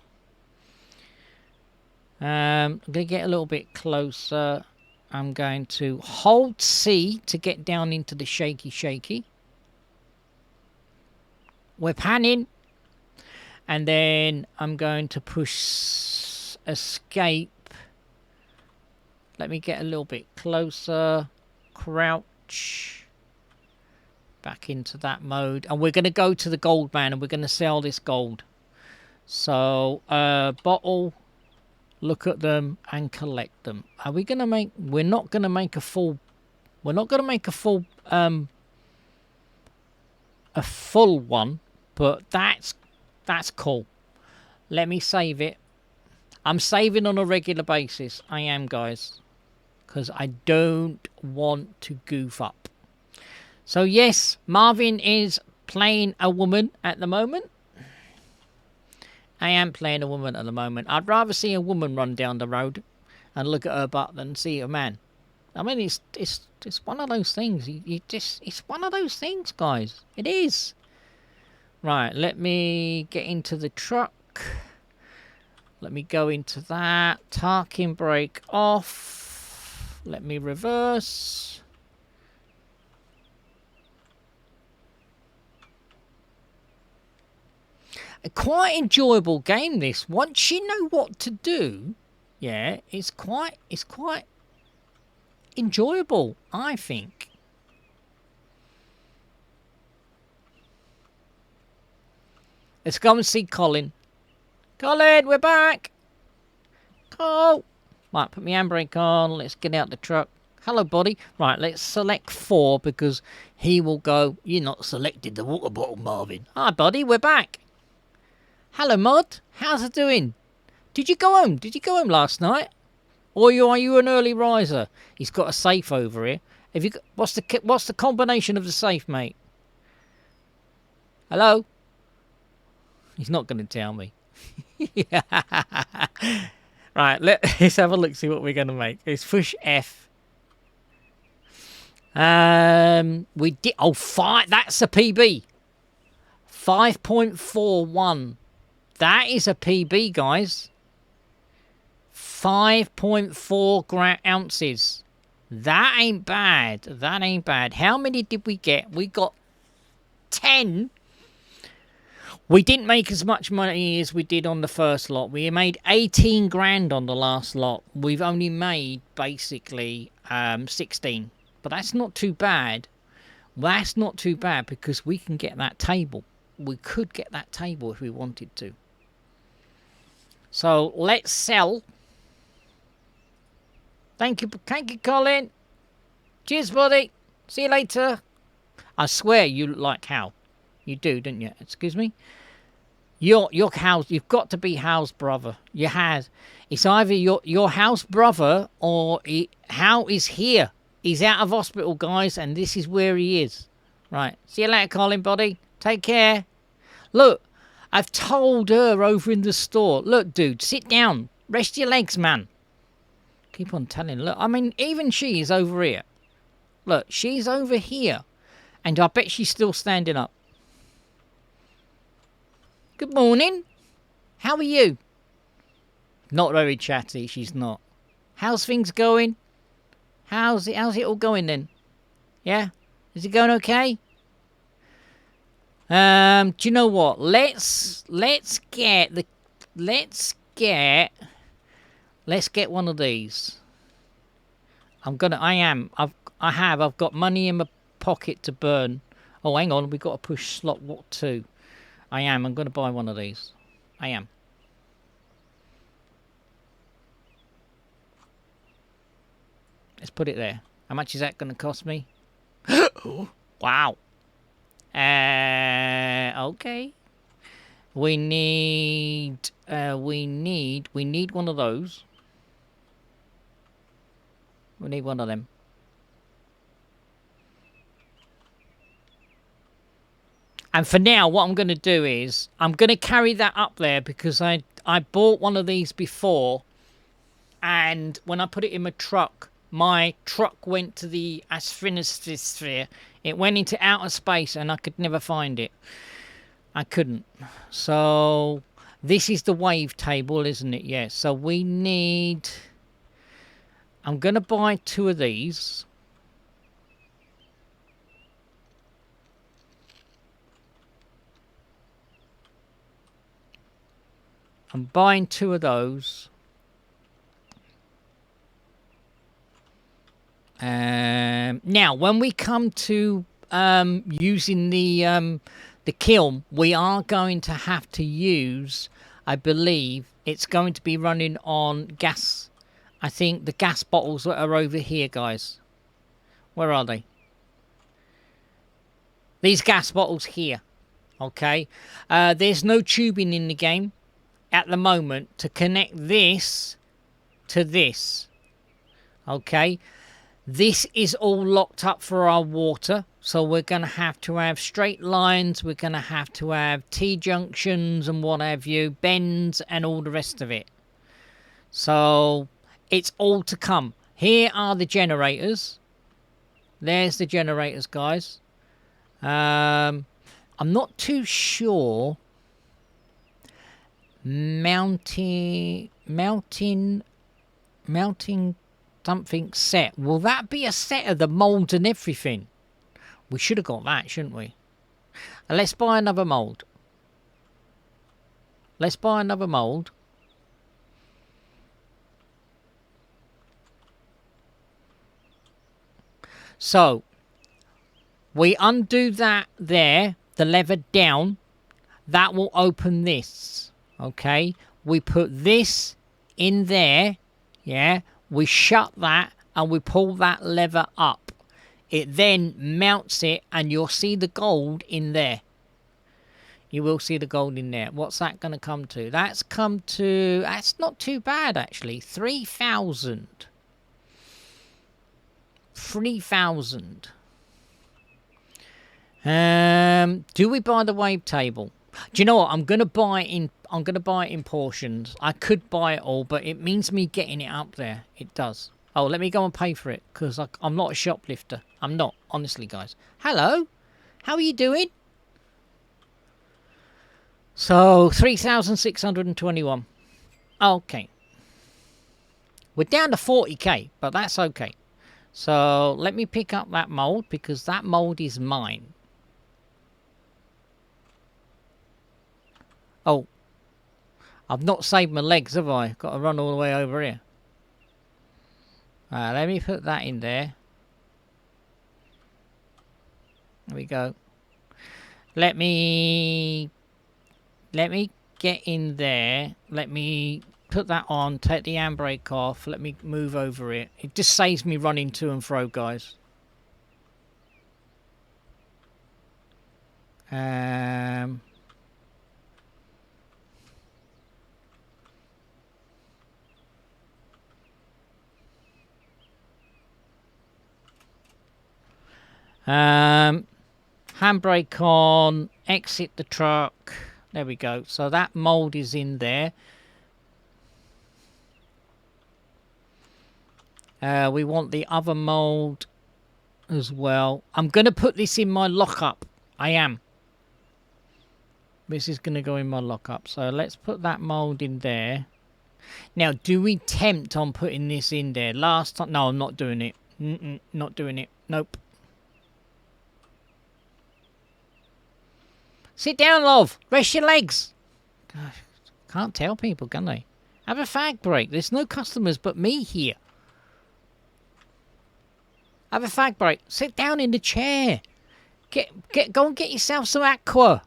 I'm going to get a little bit closer. I'm going to hold C to get down into the shaky. We're panning. And then I'm going to push escape. Let me get a little bit closer. Crouch. Back into that mode. And we're going to go to the gold man and we're going to sell this gold. So, bottle. Look at them and collect them. Are we going to make... We're not going to make a full... We're not going to make a full... a full one. But that's cool. Let me save it. I'm saving on a regular basis. I am, guys. Because I don't want to goof up. So, yes, Marvin is playing a woman at the moment. I am playing a woman at the moment. I'd rather see a woman run down the road and look at her butt than see a man. I mean, it's one of those things. It's one of those things, guys. It is. Right, let me get into the truck. Let me go into that. Parking brake off. Let me reverse. A quite enjoyable game, this. Once you know what to do, yeah, it's quite enjoyable, I think. Let's go and see Colin. Colin, we're back. Cole. Right, put my handbrake on. Let's get out the truck. Hello, buddy. Right, let's select 4 because he will go, you're not selected the water bottle, Marvin. Hi, buddy, we're back. Hello, Mod. How's it doing? Did you go home? Did you go home last night? Or are you an early riser? He's got a safe over here. Have you got, what's the combination of the safe, mate? Hello? He's not going to tell me. Right, let's have a look, see what we're going to make. Let's push F. We did... Oh, 5. That's a PB. 5.41. That is a PB, guys. 5.4 ounces. That ain't bad. That ain't bad. How many did we get? We got 10. We didn't make as much money as we did on the first lot. We made 18 grand on the last lot. We've only made basically 16. But that's not too bad. That's not too bad because we can get that table. We could get that table if we wanted to. So let's sell. Thank you, Colin. Cheers, buddy. See you later. I swear you look like Hal. You do, don't you? Excuse me. You're Hal's. You've got to be Hal's brother. You have. It's either your Hal's brother or Hal is here. He's out of hospital, guys, and this is where he is. Right. See you later, Colin, buddy. Take care. Look, I've told her over in the store. Look, dude, sit down. Rest your legs, man. Keep on telling. Look, I mean, even she is over here. Look, she's over here. And I bet she's still standing up. Good morning. How are you? Not very chatty, she's not. How's things going? How's it all going then? Yeah? Is it going okay? Do you know what? Let's get get one of these. I've got money in my pocket to burn. Oh, hang on, we've got to push slot 2. I'm going to buy one of these. I am. Let's put it there. How much is that going to cost me? Wow. Okay. We need one of those. We need one of them. And for now, what I'm going to do is I'm going to carry that up there because I bought one of these before, and when I put it in my truck went to the 𝓖𝓞𝓛𝓓. It went into outer space, and I could never find it. I couldn't. So this is the wave table, isn't it? Yes. So we need. I'm going to buy 2 of these. I'm buying 2 of those. Now, when we come to using the kiln, we are going to have to use, I believe, it's going to be running on gas. I think the gas bottles that are over here, guys. Where are they? These gas bottles here. Okay. There's no tubing in the game at the moment to connect this to this. Okay. This is all locked up for our water. So we're going to have straight lines. We're going to have T-junctions and what have you. Bends and all the rest of it. So it's all to come. Here are the generators. There's the generators, guys. I'm not too sure. Mounting something set. Will that be a set of the molds and everything? We should have got that, shouldn't we? Let's buy another mold. Let's buy another mold. So we undo that there, the lever down. That will open this. Okay. We put this in there. Yeah. We shut that and we pull that lever up. It then mounts it and you'll see the gold in there. You will see the gold in there. What's that going to come to? That's not too bad actually. 3,000. 3,000. Do we buy the wave table? Do you know what? I'm gonna buy it in portions. I could buy it all, but it means me getting it up there. It does. Oh, let me go and pay for it because I'm not a shoplifter. I'm not, honestly, guys. Hello, how are you doing? So 3,621. Okay, we're down to 40k, but that's okay. So let me pick up that mold because that mold is mine. Oh, I've not saved my legs, have I? Got to run all the way over here. Let me put that in there. There we go. Let me get in there. Let me put that on. Take the handbrake off. Let me move over it. It just saves me running to and fro, guys. Handbrake on, exit the truck. There we go. So that mold is in there. We want the other mold as well. I'm going to put this in my lockup. I am. This is going to go in my lockup. So let's put that mold in there. Now, do we tempt on putting this in there? Last time, no, I'm not doing it. Not doing it. Nope. Sit down, love. Rest your legs. Gosh, Can't tell people, can they? Have a fag break. There's no customers but me here. Have a fag break. Sit down in the chair. Go and get yourself some aqua.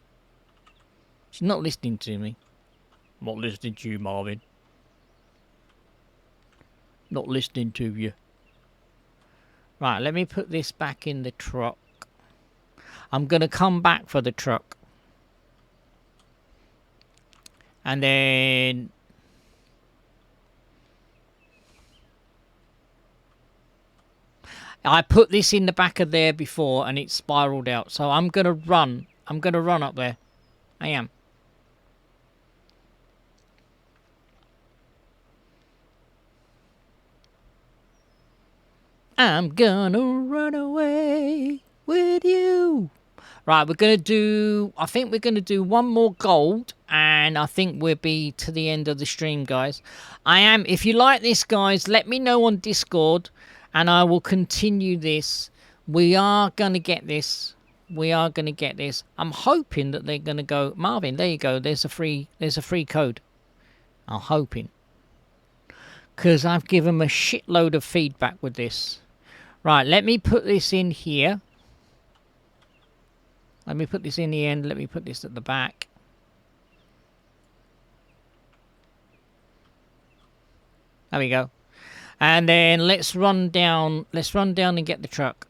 She's not listening to me. I'm not listening to you, Marvin. Not listening to you. Right, let me put this back in the truck. I'm going to come back for the truck. And then... I put this in the back of there before and it spiraled out. So I'm going to run. I'm going to run up there. I am. I'm gonna run away with you. Right, we're going to do... I think we're going to do one more gold. And I think we'll be to the end of the stream, guys. If you like this, guys, let me know on Discord. And I will continue this. We are going to get this. We are going to get this. I'm hoping that they're going to go... Marvin, there you go. There's a free code. I'm hoping. Because I've given them a shitload of feedback with this. Right, let me put this in here. Let me put this in the end. Let me put this at the back. There we go. And then let's run down. Let's run down and get the truck.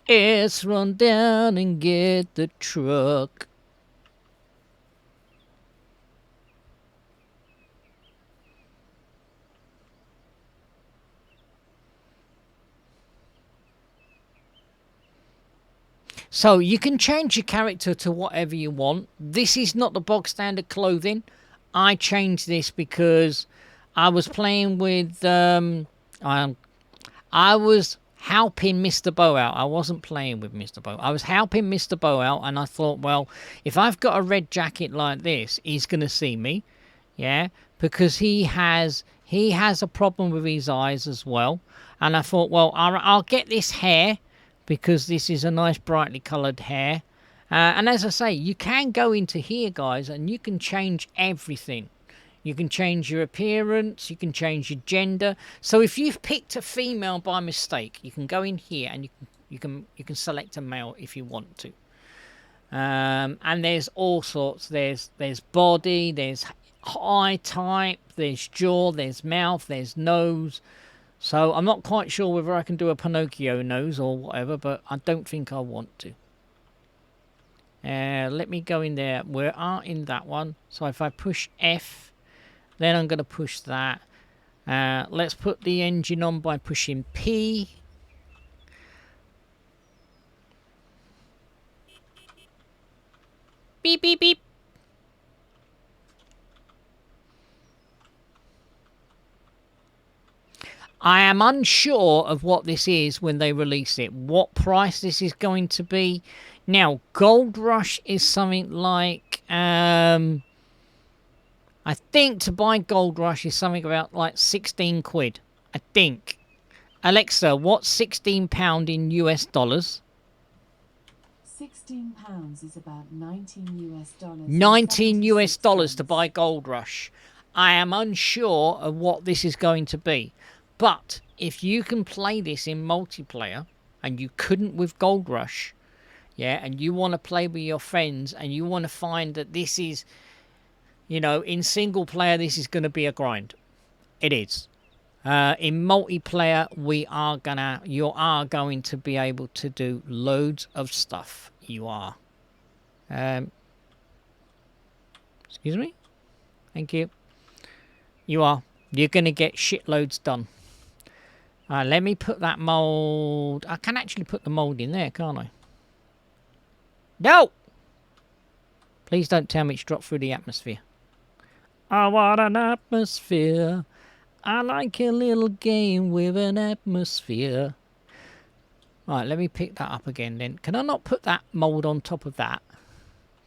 Let's run down and get the truck. So you can change your character to whatever you want. This is not the bog standard clothing. I changed this because I was playing with... I was helping Mr. Bow out. I wasn't playing with Mr. Bow. I was helping Mr. Bow out, and I thought, well, if I've got a red jacket like this, he's going to see me. Yeah, because he has a problem with his eyes as well. And I thought, well, I'll get this hair, because this is a nice brightly coloured hair. And as I say, you can go into here, guys, and you can change everything. You can change your appearance, you can change your gender. So if you've picked a female by mistake, you can go in here and you can select a male if you want to. And there's all sorts. There's body, there's eye type, there's jaw, there's mouth, there's nose. So I'm not quite sure whether I can do a Pinocchio nose or whatever, but I don't think I want to. Let me go in there. We are in that one. So if I push F, then I'm going to push that. Let's put the engine on by pushing P. Beep, beep, beep. I am unsure of what this is when they release it. What price this is going to be. Now, Gold Rush is something like... I think to buy Gold Rush is something about like 16 quid. I think. Alexa, what's £16 in US dollars? £16 is about 19 US dollars. 19 US dollars to buy Gold Rush. I am unsure of what this is going to be. But if you can play this in multiplayer, and you couldn't with Gold Rush, yeah, and you want to play with your friends, and you want to find that this is, you know, in single player, this is going to be a grind. It is. In multiplayer, you are going to be able to do loads of stuff. You are. Excuse me? Thank you. You are. You're going to get shitloads done. Let me put that mould. I can actually put the mould in there, can't I? No! Please don't tell me it's dropped through the atmosphere. I want an atmosphere. I like a little game with an atmosphere. Right, let me pick that up again then. Can I not put that mould on top of that?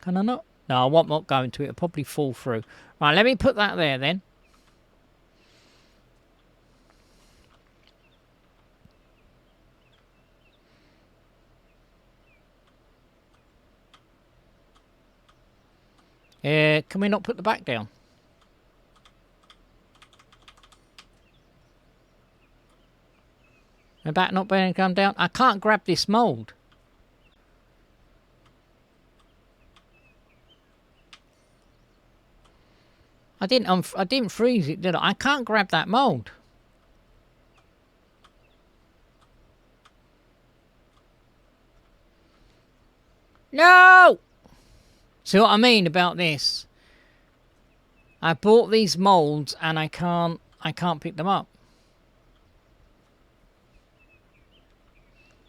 Can I not? No, I won't not go into it. It'll probably fall through. Right, let me put that there then. Can we not put the back down? The back not being come down? I can't grab this mould. I didn't freeze it, did I? I can't grab that mould. No! See what I mean about this? I bought these moulds and I can't pick them up.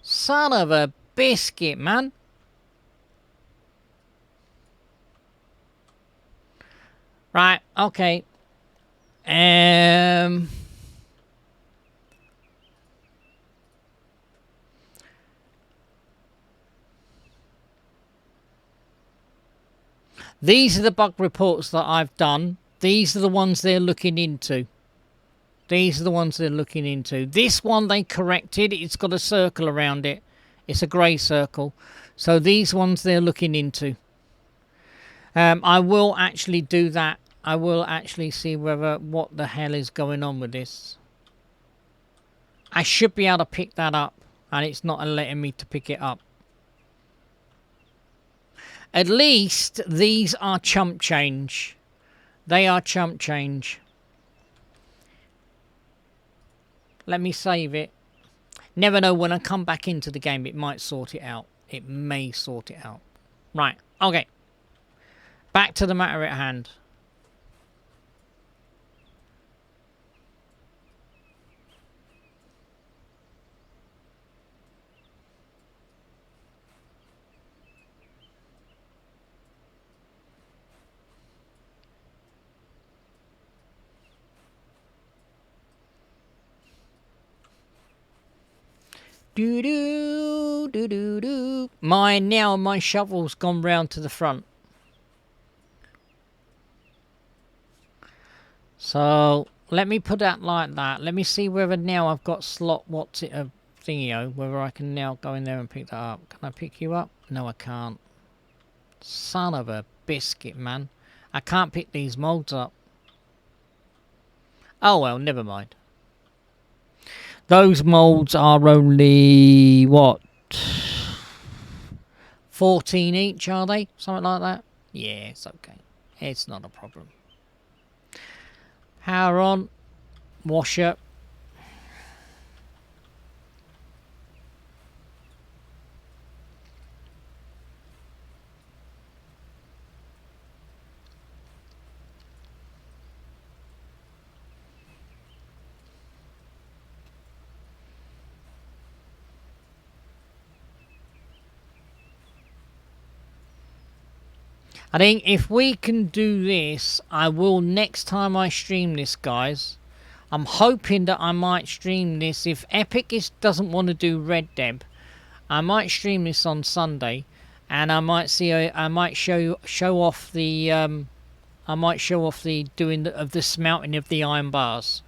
Son of a biscuit, man. Right, okay. These are the bug reports that I've done. These are the ones they're looking into. These are the ones they're looking into. This one they corrected. It's got a circle around it. It's a grey circle. So these ones they're looking into. I will actually do that. I will actually see what the hell is going on with this. I should be able to pick that up. And it's not letting me to pick it up. At least these are chump change. They are chump change. Let me save it. Never know, when I come back into the game, it might sort it out. It may sort it out. Right, okay. Back to the matter at hand. Do do do do do. My shovel's gone round to the front. So let me put that like that. Let me see whether now I've got slot what's it a thingy, whether I can now go in there and pick that up. Can I pick you up? No, I can't. Son of a biscuit, man. I can't pick these molds up. Oh well, never mind. Those molds are only, what, 14 each, are they? Something like that? Yeah, it's okay. It's not a problem. Power on. Washer. I think if we can do this, I will next time I stream this, guys. I'm hoping that I might stream this. If Epic doesn't want to do Red Dead, I might stream this on Sunday, and I might show off the doing of the smelting of the iron bars.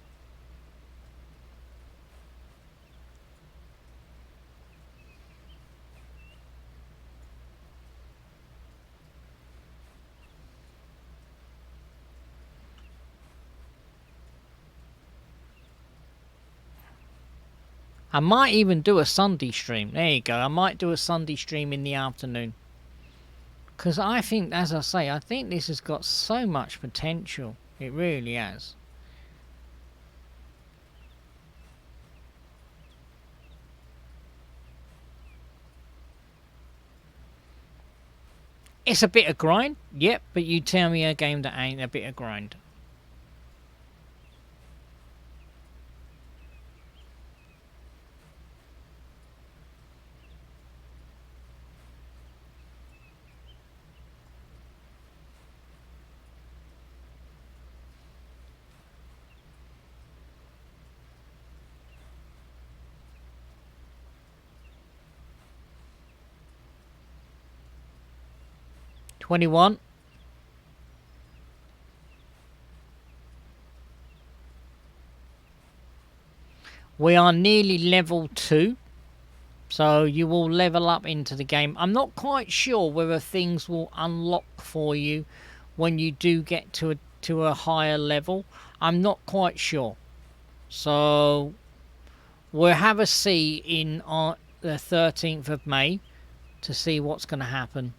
I might even do a Sunday stream. There you go. I might do a Sunday stream in the afternoon. Because I think, as I say, I think this has got so much potential. It really has. It's a bit of grind. Yep, but you tell me a game that ain't a bit of grind. $21. We are nearly level 2. So you will level up into the game. I'm not quite sure whether things will unlock for you when you do get to a higher level. I'm not quite sure. So we'll have a see in on the 13th of May to see what's going to happen.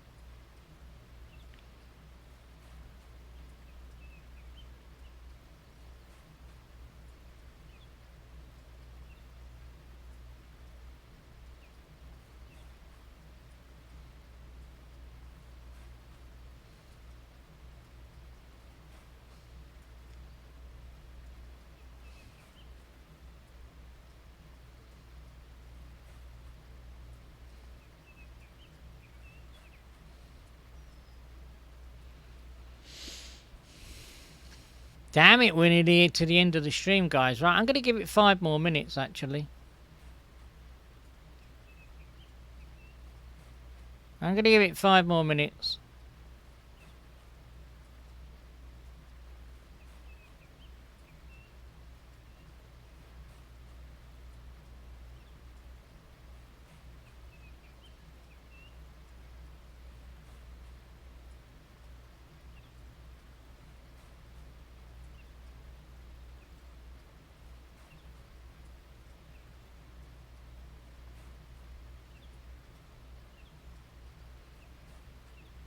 Damn it, we're nearly to the end of the stream, guys. Right, I'm going to give it 5 more minutes, actually. I'm going to give it 5 more minutes.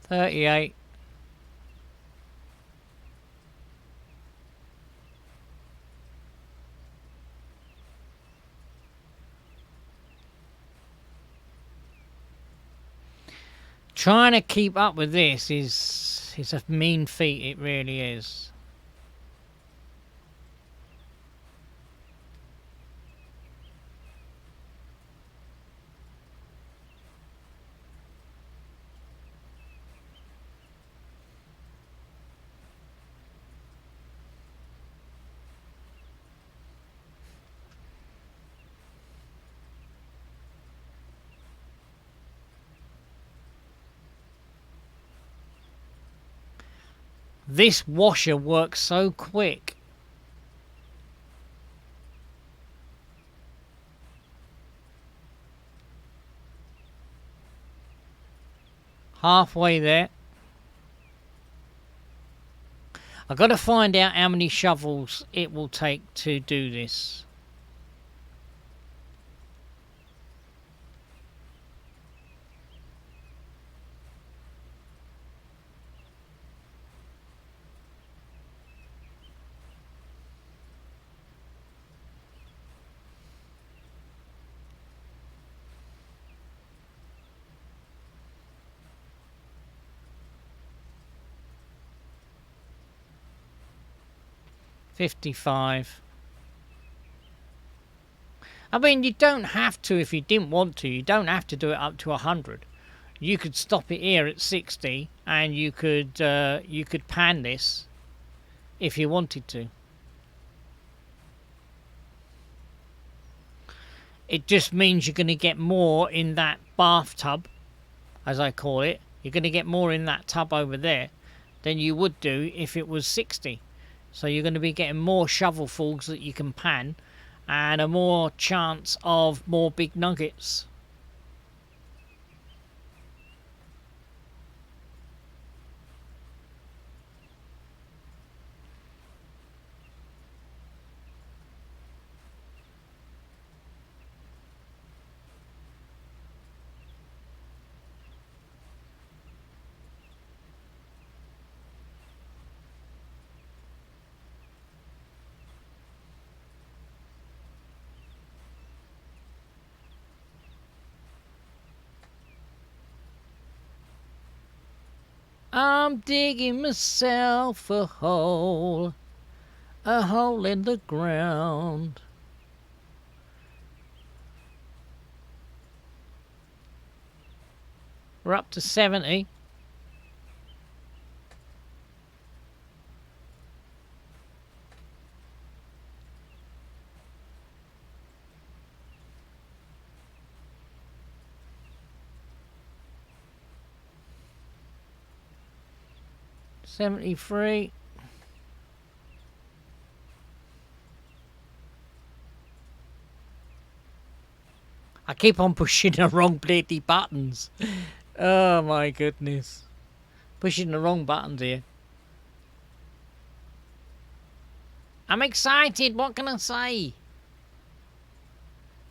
$38. Trying to keep up with this is a mean feat, it really is. This washer works so quick. Halfway there. I've got to find out how many shovels it will take to do this. $55. I mean, you don't have to if you didn't want to. You don't have to do it up to 100. You could stop it here at 60, and you could pan this if you wanted to. It just means you're going to get more in that bathtub, as I call it. You're going to get more in that tub over there than you would do if it was 60. So you're going to be getting more shovelfuls that you can pan and a more chance of more big nuggets. I'm digging myself a hole in the ground. We're up to 70. $73. I keep on pushing the wrong bloody buttons. Oh my goodness. Pushing the wrong buttons here. I'm excited. What can I say?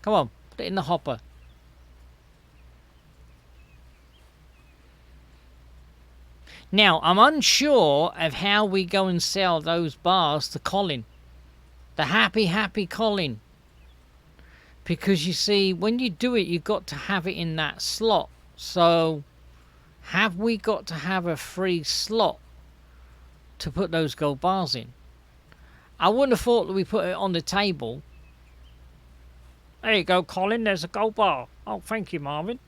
Come on, put it in the hopper. Now, I'm unsure of how we go and sell those bars to Colin. The happy Colin. Because you see, when you do it, you've got to have it in that slot. So, have we got to have a free slot to put those gold bars in? I wouldn't have thought that we put it on the table. There you go, Colin, there's a gold bar. Oh, thank you, Marvin.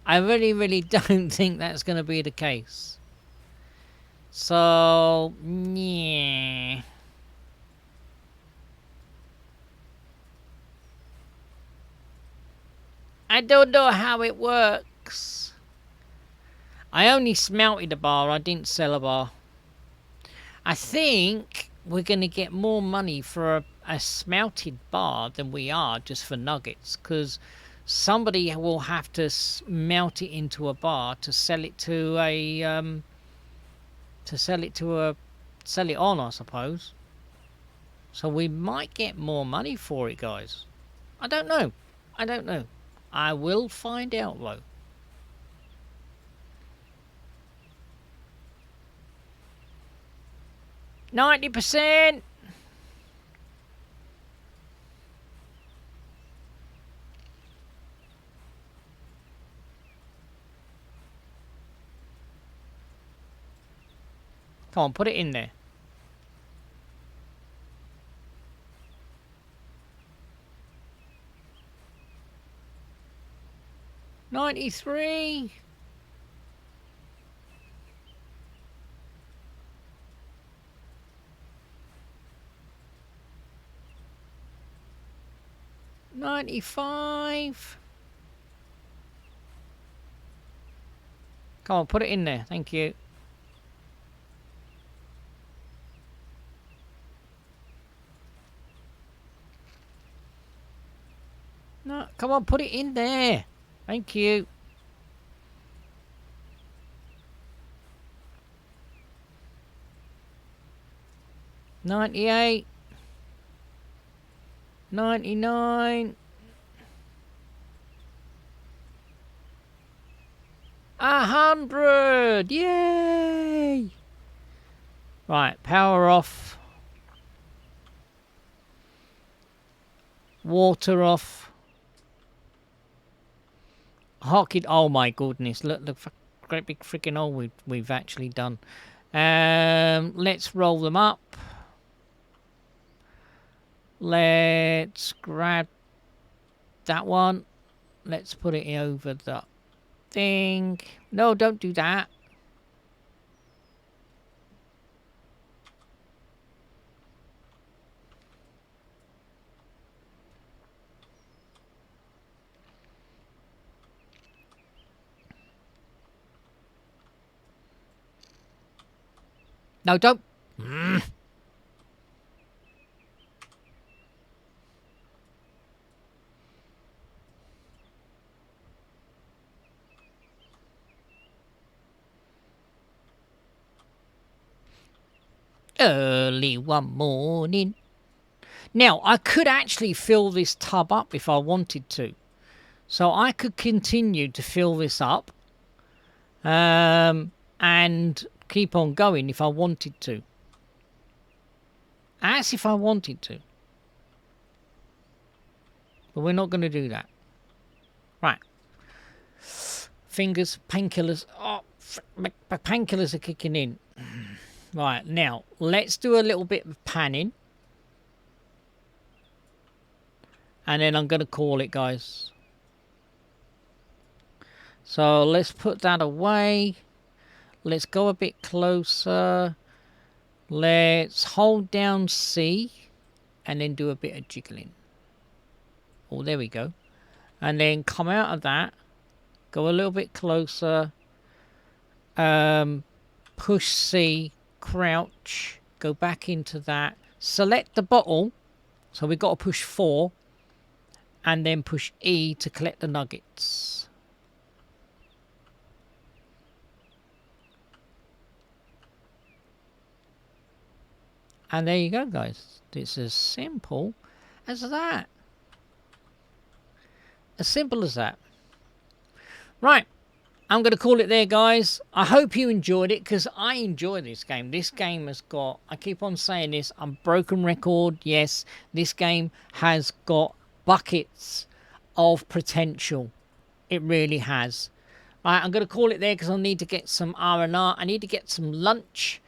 I really don't think that's going to be the case. So, yeah. I don't know how it works. I only smelted a bar, I didn't sell a bar. I think we're going to get more money for a smelted bar than we are just for nuggets, because somebody will have to melt it into a bar to sell it to a sell it on, I suppose. So we might get more money for it, guys. I don't know. I will find out though. %. Come on, put it in there. $93. $95. Come on, put it in there. Thank you. No, come on, put it in there. Thank you. $98. $99. 100. Yay! Right, power off. Water off. Hockey. Oh my goodness! Look the great big freaking hole we've actually done. Let's roll them up. Let's grab that one. Let's put it over the thing. No, don't do that. No, don't. Early one morning. Now, I could actually fill this tub up if I wanted to. So I could continue to fill this up. And keep on going if I wanted to. As if I wanted to. But we're not going to do that. Right. Fingers, painkillers. Oh, my painkillers are kicking in. Right, now, let's do a little bit of panning. And then I'm going to call it, guys. So let's put that away. Let's go a bit closer. Let's hold down C. And then do a bit of jiggling. Oh, there we go. And then come out of that. Go a little bit closer. Push C. Crouch, go back into that, select the bottle, so we've got to push 4, and then push E to collect the nuggets. And there you go, guys. It's as simple as that. As simple as that. Right. I'm going to call it there, guys. I hope you enjoyed it, because I enjoy this game. This game has got, I keep on saying this, a broken record. Yes, this game has got buckets of potential. It really has. Right, I'm going to call it there because I need to get some R&R. I need to get some lunch.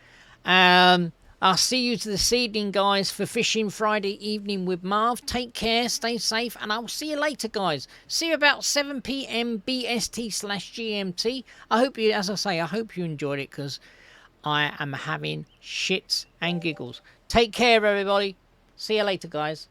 I'll see you this evening, guys, for Fishing Friday evening with Marv. Take care, stay safe, and I'll see you later, guys. See you about 7 p.m. BST/GMT. I hope you, as I say, I hope you enjoyed it, because I am having shits and giggles. Take care, everybody. See you later, guys.